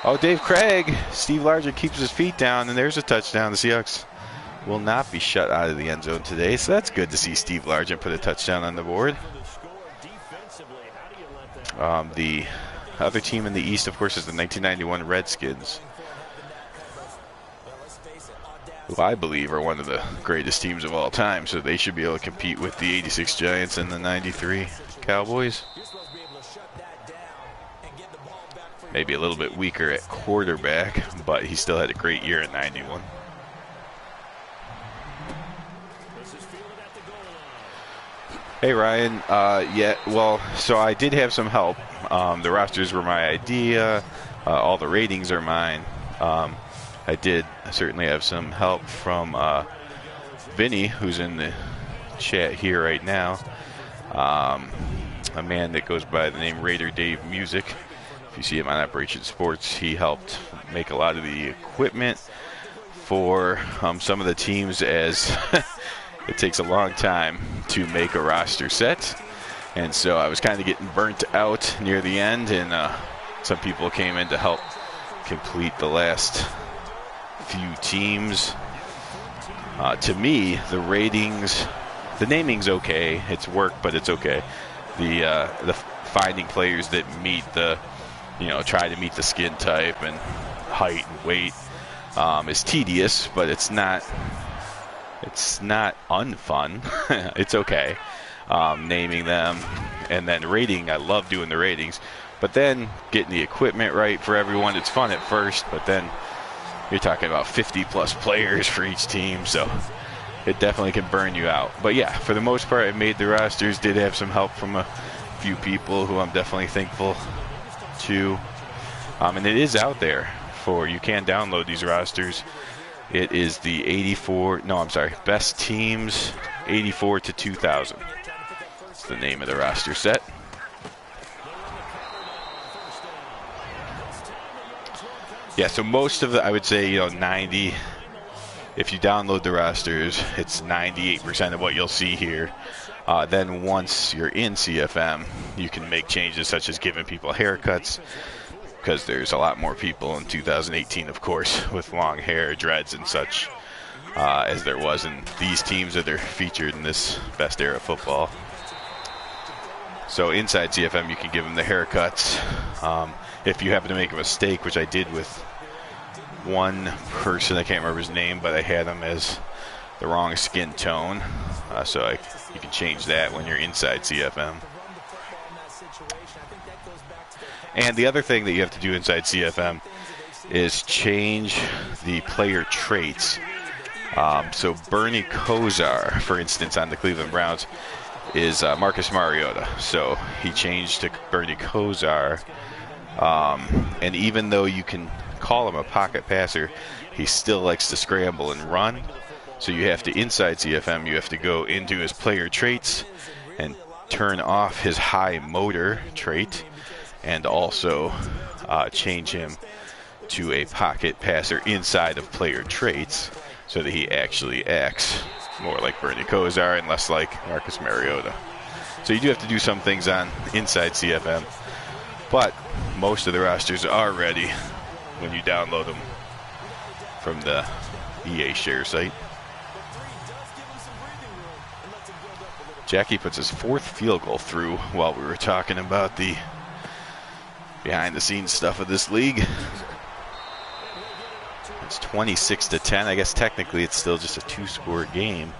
Oh, Dave Craig, Steve Largent keeps his feet down, and there's a touchdown. The Seahawks will not be shut out of the end zone today, so that's good to see Steve Largent put a touchdown on the board. The other team in the East, of course, is the 1991 Redskins, who I believe are one of the greatest teams of all time, so they should be able to compete with the 86 Giants and the 93 Cowboys. Maybe a little bit weaker at quarterback, but he still had a great year in 91. Hey, Ryan. Yeah, well, so I did have some help. The rosters were my idea. All the ratings are mine. I did certainly have some help from Vinny, who's in the chat here right now. a man that goes by the name Raider Dave Music. If you see him on Operation Sports, he helped make a lot of the equipment for some of the teams, as it takes a long time to make a roster set. And so I was kind of getting burnt out near the end, and some people came in to help complete the last few teams. To me, the ratings, the naming's okay. It's work, but it's okay. The finding players that meet the, try to meet the skin type and height and weight is tedious, but it's not unfun. It's okay. Naming them and then rating. I love doing the ratings, but then getting the equipment right for everyone. It's fun at first, but then you're talking about 50 plus players for each team, so it definitely can burn you out. But yeah, for the most part, I made the rosters. Did have some help from a few people who I'm definitely thankful to. And it is out there you can download these rosters. It is the best teams 84 to 2000. It's the name of the roster set. Yeah, so most of I would say, 90, if you download the rosters, it's 98% of what you'll see here. Then once you're in CFM, you can make changes such as giving people haircuts, because there's a lot more people in 2018, of course, with long hair, dreads, and such, as there was in these teams that are featured in this best era football. So inside CFM, you can give them the haircuts. If you happen to make a mistake, which I did with one person, I can't remember his name, but I had him as the wrong skin tone. You can change that when you're inside CFM. And the other thing that you have to do inside CFM is change the player traits. So Bernie Kosar, for instance, on the Cleveland Browns, is Marcus Mariota. So he changed to Bernie Kosar. And even though you can call him a pocket passer, he still likes to scramble and run. So you have to, inside CFM, you have to go into his player traits and turn off his high motor trait, and also change him to a pocket passer inside of player traits, so that he actually acts more like Bernie Kosar and less like Marcus Mariota. So you do have to do some things on inside CFM, but most of the rosters are ready when you download them from the EA Share site. Jackie puts his fourth field goal through while we were talking about the behind-the-scenes stuff of this league. It's 26 to 10. I guess technically it's still just a two-score game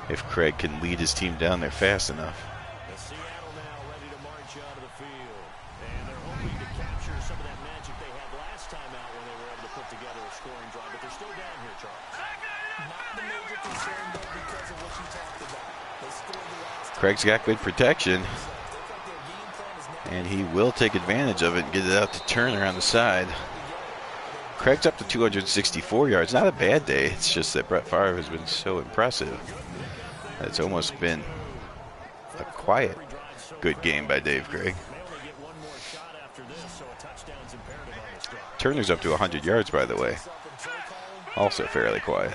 if Craig can lead his team down there fast enough. Seattle now ready to march out of the field. And they're hoping to capture some of that magic they had last time out when they were able to put together a scoring drive. But they're still down here, Charles. Not the major concern, though, because of what you talked about. They scored the last time. Craig's got good protection, and he will take advantage of it and get it out to Turner on the side. Craig's up to 264 yards. Not a bad day. It's just that Brett Favre has been so impressive. It's almost been a quiet, good game by Dave Craig. Turner's up to 100 yards, by the way. Also fairly quiet.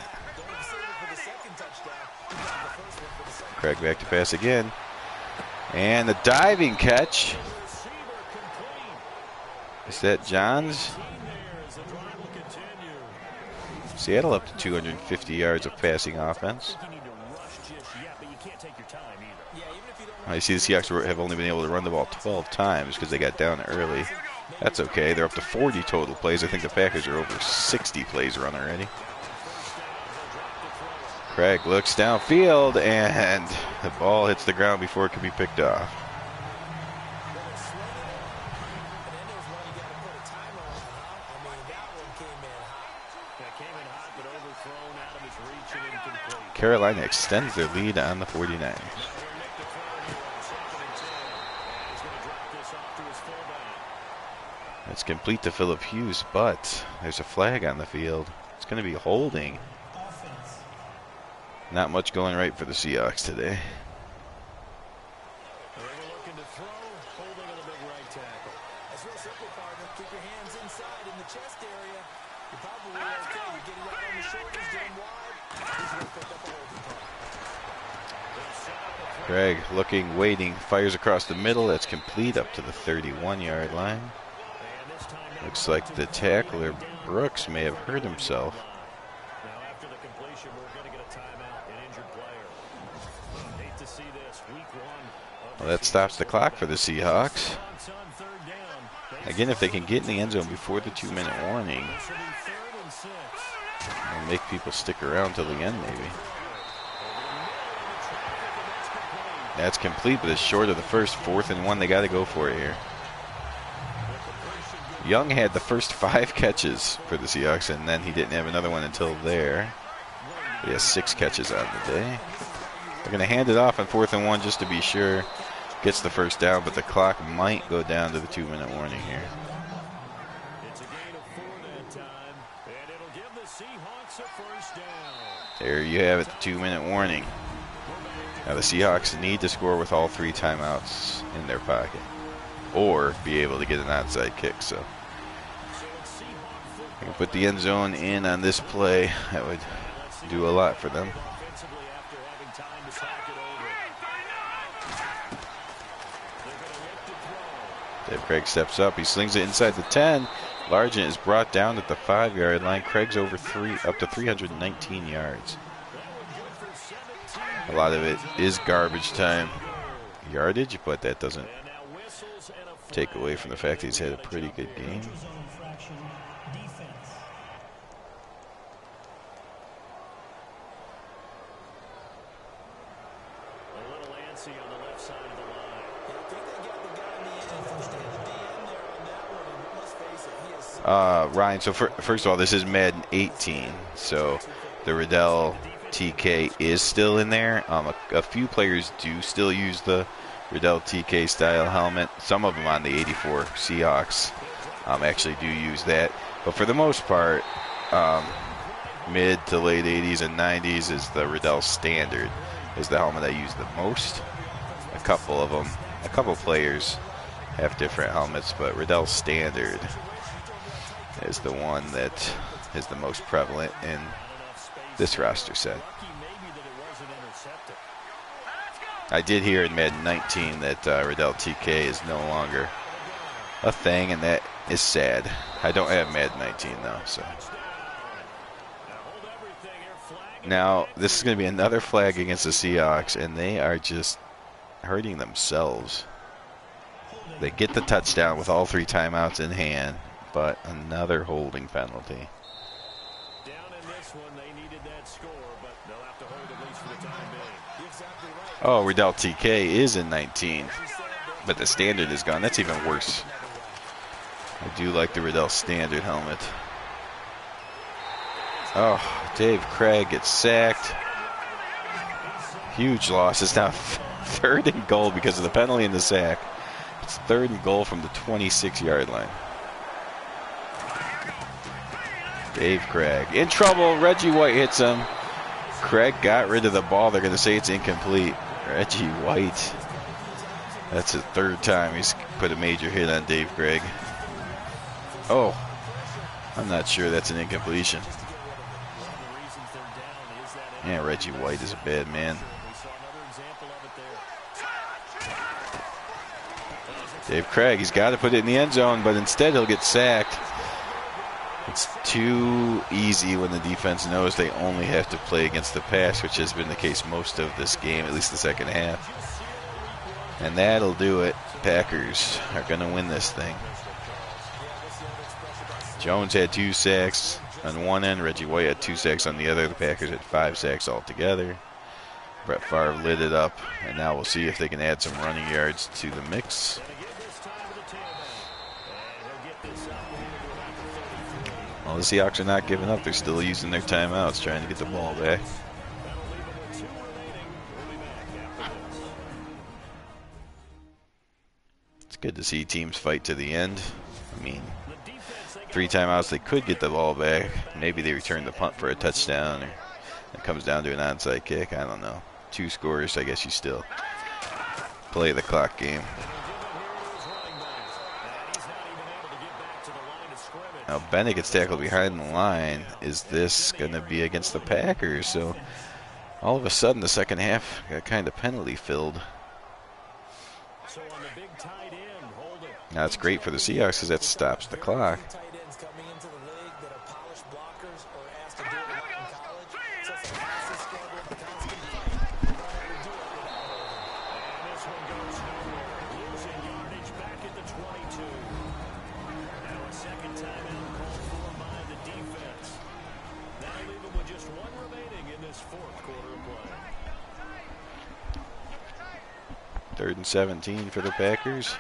Craig back to pass again. And the diving catch. Is that Johns? Seattle up to 250 yards of passing offense. I see the Seahawks have only been able to run the ball 12 times because they got down early. That's okay. They're up to 40 total plays. I think the Packers are over 60 plays run already. Craig looks downfield, and the ball hits the ground before it can be picked off. Carolina extends their lead on the 49ers. It's complete to Phillip Hughes, but there's a flag on the field. It's going to be holding. Not much going right for the Seahawks today. They were looking to throw, partner. Keep your hands inside in the chest area. You're probably okay. You get it out on the shoulders, get them wide. He's going to pick up a holding call. Craig looking, waiting, fires across the middle. That's complete up to the 31-yard line. Looks like the tackler, Brooks, may have hurt himself. Now after the completion, we're going to get a timeout, an injured player. Hate to see this. Week 1. Well, that stops the clock for the Seahawks. Again, if they can get in the end zone before the 2-minute warning, it'll make people stick around till the end maybe. That's complete, but it's short of the first. 4th and 1. They got to go for it here. Young had the first 5 catches for the Seahawks, and then he didn't have another one until there. He has 6 catches on the day. They're going to hand it off on 4th and 1 just to be sure. Gets the first down, but the clock might go down to the 2-minute warning here. It's a gain of 4 that time, and it'll give the Seahawks a first down. There you have it, the 2-minute warning. Now the Seahawks need to score with all 3 timeouts in their pocket, or be able to get an onside kick. So they can put the end zone in on this play. That would do a lot for them. Dave Craig steps up. He slings it inside the 10. Largent is brought down at the 5-yard line. Craig's over up to 319 yards. A lot of it is garbage time yardage, but that doesn't take away from the fact that he's had a pretty good game. Ryan, so first of all, this is Madden 18, so the Riddell TK is still in there. A few players do still use the Riddell TK style helmet. Some of them on the 84 Seahawks actually do use that. But for the most part, mid to late 80s and 90s is the Riddell Standard, is the helmet I use the most. A couple players have different helmets, but Riddell Standard is the one that is the most prevalent in this roster set. I did hear in Madden 19 that Riddell TK is no longer a thing, and that is sad. I don't have Madden 19 though, so. Now, this is going to be another flag against the Seahawks, and they are just hurting themselves. They get the touchdown with all 3 timeouts in hand, but another holding penalty. Oh, Riddell TK is in 19, but the Standard is gone. That's even worse. I do like the Riddell Standard helmet. Oh, Dave Craig gets sacked. Huge loss. It's now 3rd and goal because of the penalty and the sack. It's 3rd and goal from the 26-yard line. Dave Craig in trouble. Reggie White hits him. Craig got rid of the ball. They're going to say it's incomplete. Reggie White. That's the 3rd time he's put a major hit on Dave Craig. Oh, I'm not sure that's an incompletion. Yeah, Reggie White is a bad man. Dave Craig, he's got to put it in the end zone, but instead he'll get sacked. It's too easy when the defense knows they only have to play against the pass, which has been the case most of this game, at least the second half. And that'll do it. Packers are going to win this thing. Jones had 2 sacks on one end. Reggie White had 2 sacks on the other. The Packers had 5 sacks altogether. Brett Favre lit it up, and now we'll see if they can add some running yards to the mix. Well, the Seahawks are not giving up. They're still using their timeouts, trying to get the ball back. It's good to see teams fight to the end. I mean, 3 timeouts, they could get the ball back. Maybe they return the punt for a touchdown, or it comes down to an onside kick. I don't know. 2 scores, I guess you still play the clock game. Now Bennett gets tackled behind the line. Is this going to be against the Packers? So all of a sudden the second half got kind of penalty filled. So on the big tight end, holding. Now it's great for the Seahawks because that stops the clock. Tight ends coming into the league that are polished blockers or asked to do it a lot in college. So it's a constant struggle, a constant fight. You don't ever do it without holding. And this one goes nowhere. Losing yardage back at the 22. Now a second timeout called for by the defense. That'll leave them with just one remaining in this fourth quarter of play. 3rd and 17 for the Packers.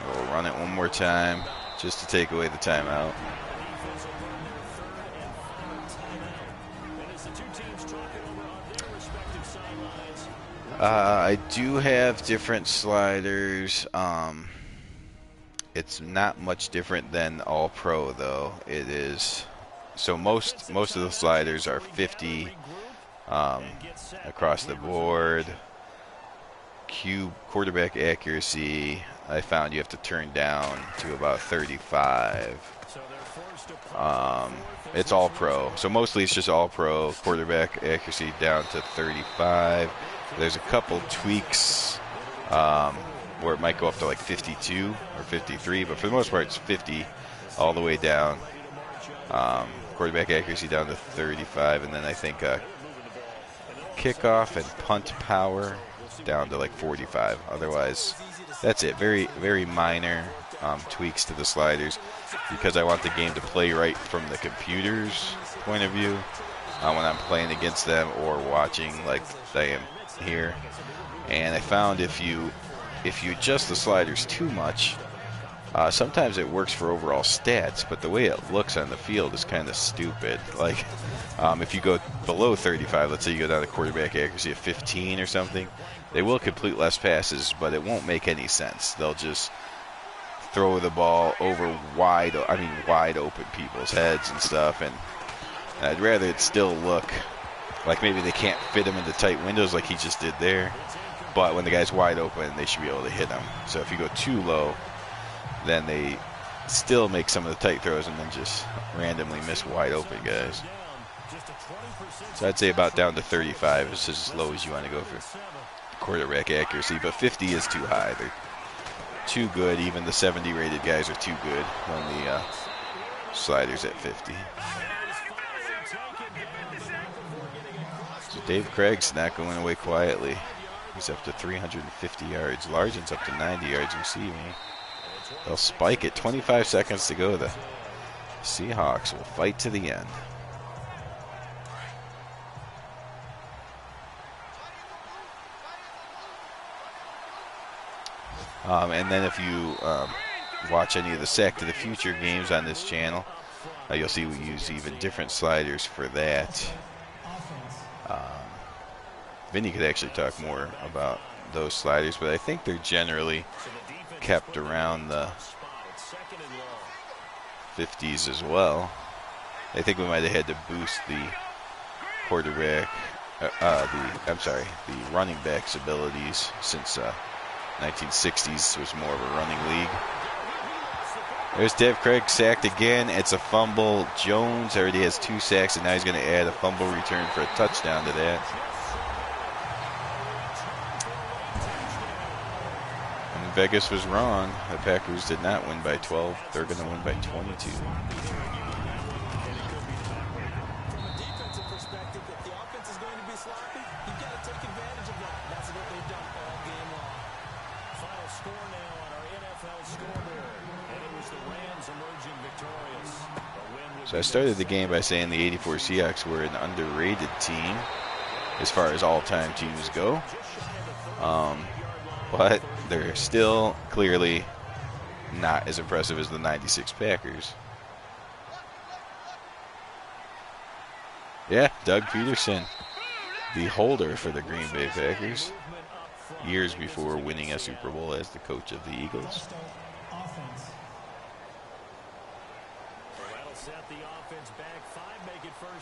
We'll run it one more time just to take away the timeout. Defense will run their third and final timeout. And as the two teams talk it over on their respective sidelines. I do have different sliders. It's not much different than All Pro though. It is so most of the sliders are 50 across the board. Quarterback accuracy, I found you have to turn down to about 35. It's All Pro, so mostly it's just All Pro. Quarterback accuracy down to 35. There's a couple tweaks where it might go up to like 52 or 53, but for the most part it's 50 all the way down. Quarterback accuracy down to 35, and then I think kickoff and punt power down to like 45. Otherwise, that's it. Very, very minor tweaks to the sliders because I want the game to play right from the computer's point of view when I'm playing against them or watching like I am here. And I found if you adjust the sliders too much, sometimes it works for overall stats, but the way it looks on the field is kind of stupid. Like, if you go below 35, let's say you go down to quarterback accuracy of 15 or something, they will complete less passes, but it won't make any sense. They'll just throw the ball over wide open people's heads and stuff, and I'd rather it still look like maybe they can't fit him into tight windows like he just did there, but when the guy's wide open, they should be able to hit him. So if you go too low, then they still make some of the tight throws and then just randomly miss wide open guys. So I'd say about down to 35 is just as low as you want to go for quarterback accuracy, but 50 is too high. They're too good. Even the 70 rated guys are too good when the sliders at 50. So Dave Craig's not going away quietly. He's up to 350 yards. Largen's up to 90 yards receiving. They'll spike it. 25 seconds to go. The Seahawks will fight to the end. And then if you watch any of the Sack to the Future games on this channel, you'll see we use even different sliders for that. Vinny could actually talk more about those sliders, but I think they're generally kept around the 50s as well. I think we might have had to boost the quarterback, the running back's abilities since 1960s was more of a running league. There's Dev Craig sacked again. It's a fumble. Jones already has 2 sacks, and now he's going to add a fumble return for a touchdown to that. And Vegas was wrong. The Packers did not win by 12. They're going to win by 22. So I started the game by saying the 84 Seahawks were an underrated team as far as all-time teams go. But they're still clearly not as impressive as the 96 Packers. Yeah, Doug Peterson, the holder for the Green Bay Packers, years before winning a Super Bowl as the coach of the Eagles.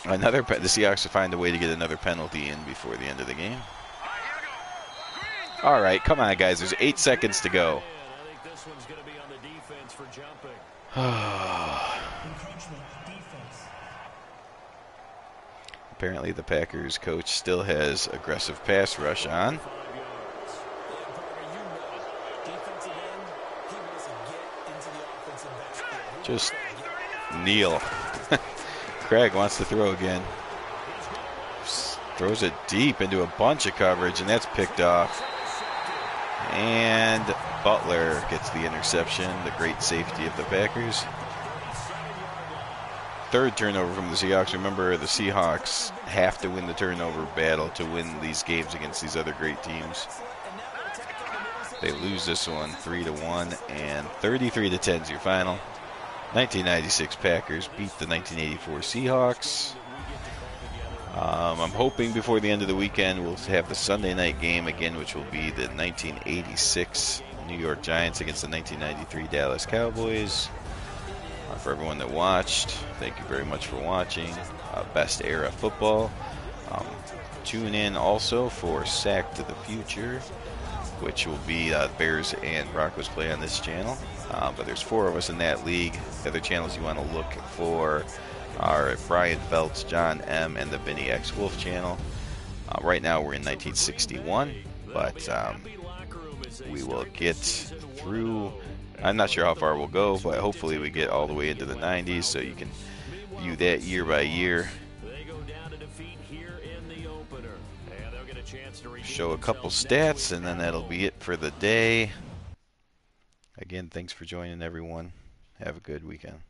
The Seahawks will find a way to get another penalty in before the end of the game. All right, come on, guys. There's 8 seconds to go. Apparently the Packers coach still has aggressive pass rush on. Just kneel. Craig wants to throw again. Throws it deep into a bunch of coverage, and that's picked off. And Butler gets the interception, the great safety of the Packers. Third turnover from the Seahawks. Remember, the Seahawks have to win the turnover battle to win these games against these other great teams. They lose this one 3-1, and 33-10 is your final. 1996 Packers beat the 1984 Seahawks. I'm hoping before the end of the weekend we'll have the Sunday night game again, which will be the 1986 New York Giants against the 1993 Dallas Cowboys. For everyone that watched, thank you very much for watching. Best era football. Tune in also for Sack to the Future, which will be Bears and Broncos play on this channel. But there's 4 of us in that league. The other channels you want to look for are Brian Feltz, John M., and the Vinny X Wolf channel. Right now we're in 1961, but we will get through. I'm not sure how far we'll go, but hopefully we get all the way into the 90s so you can view that year by year. Show a couple stats, and then that'll be it for the day. Again, thanks for joining, everyone. Have a good weekend.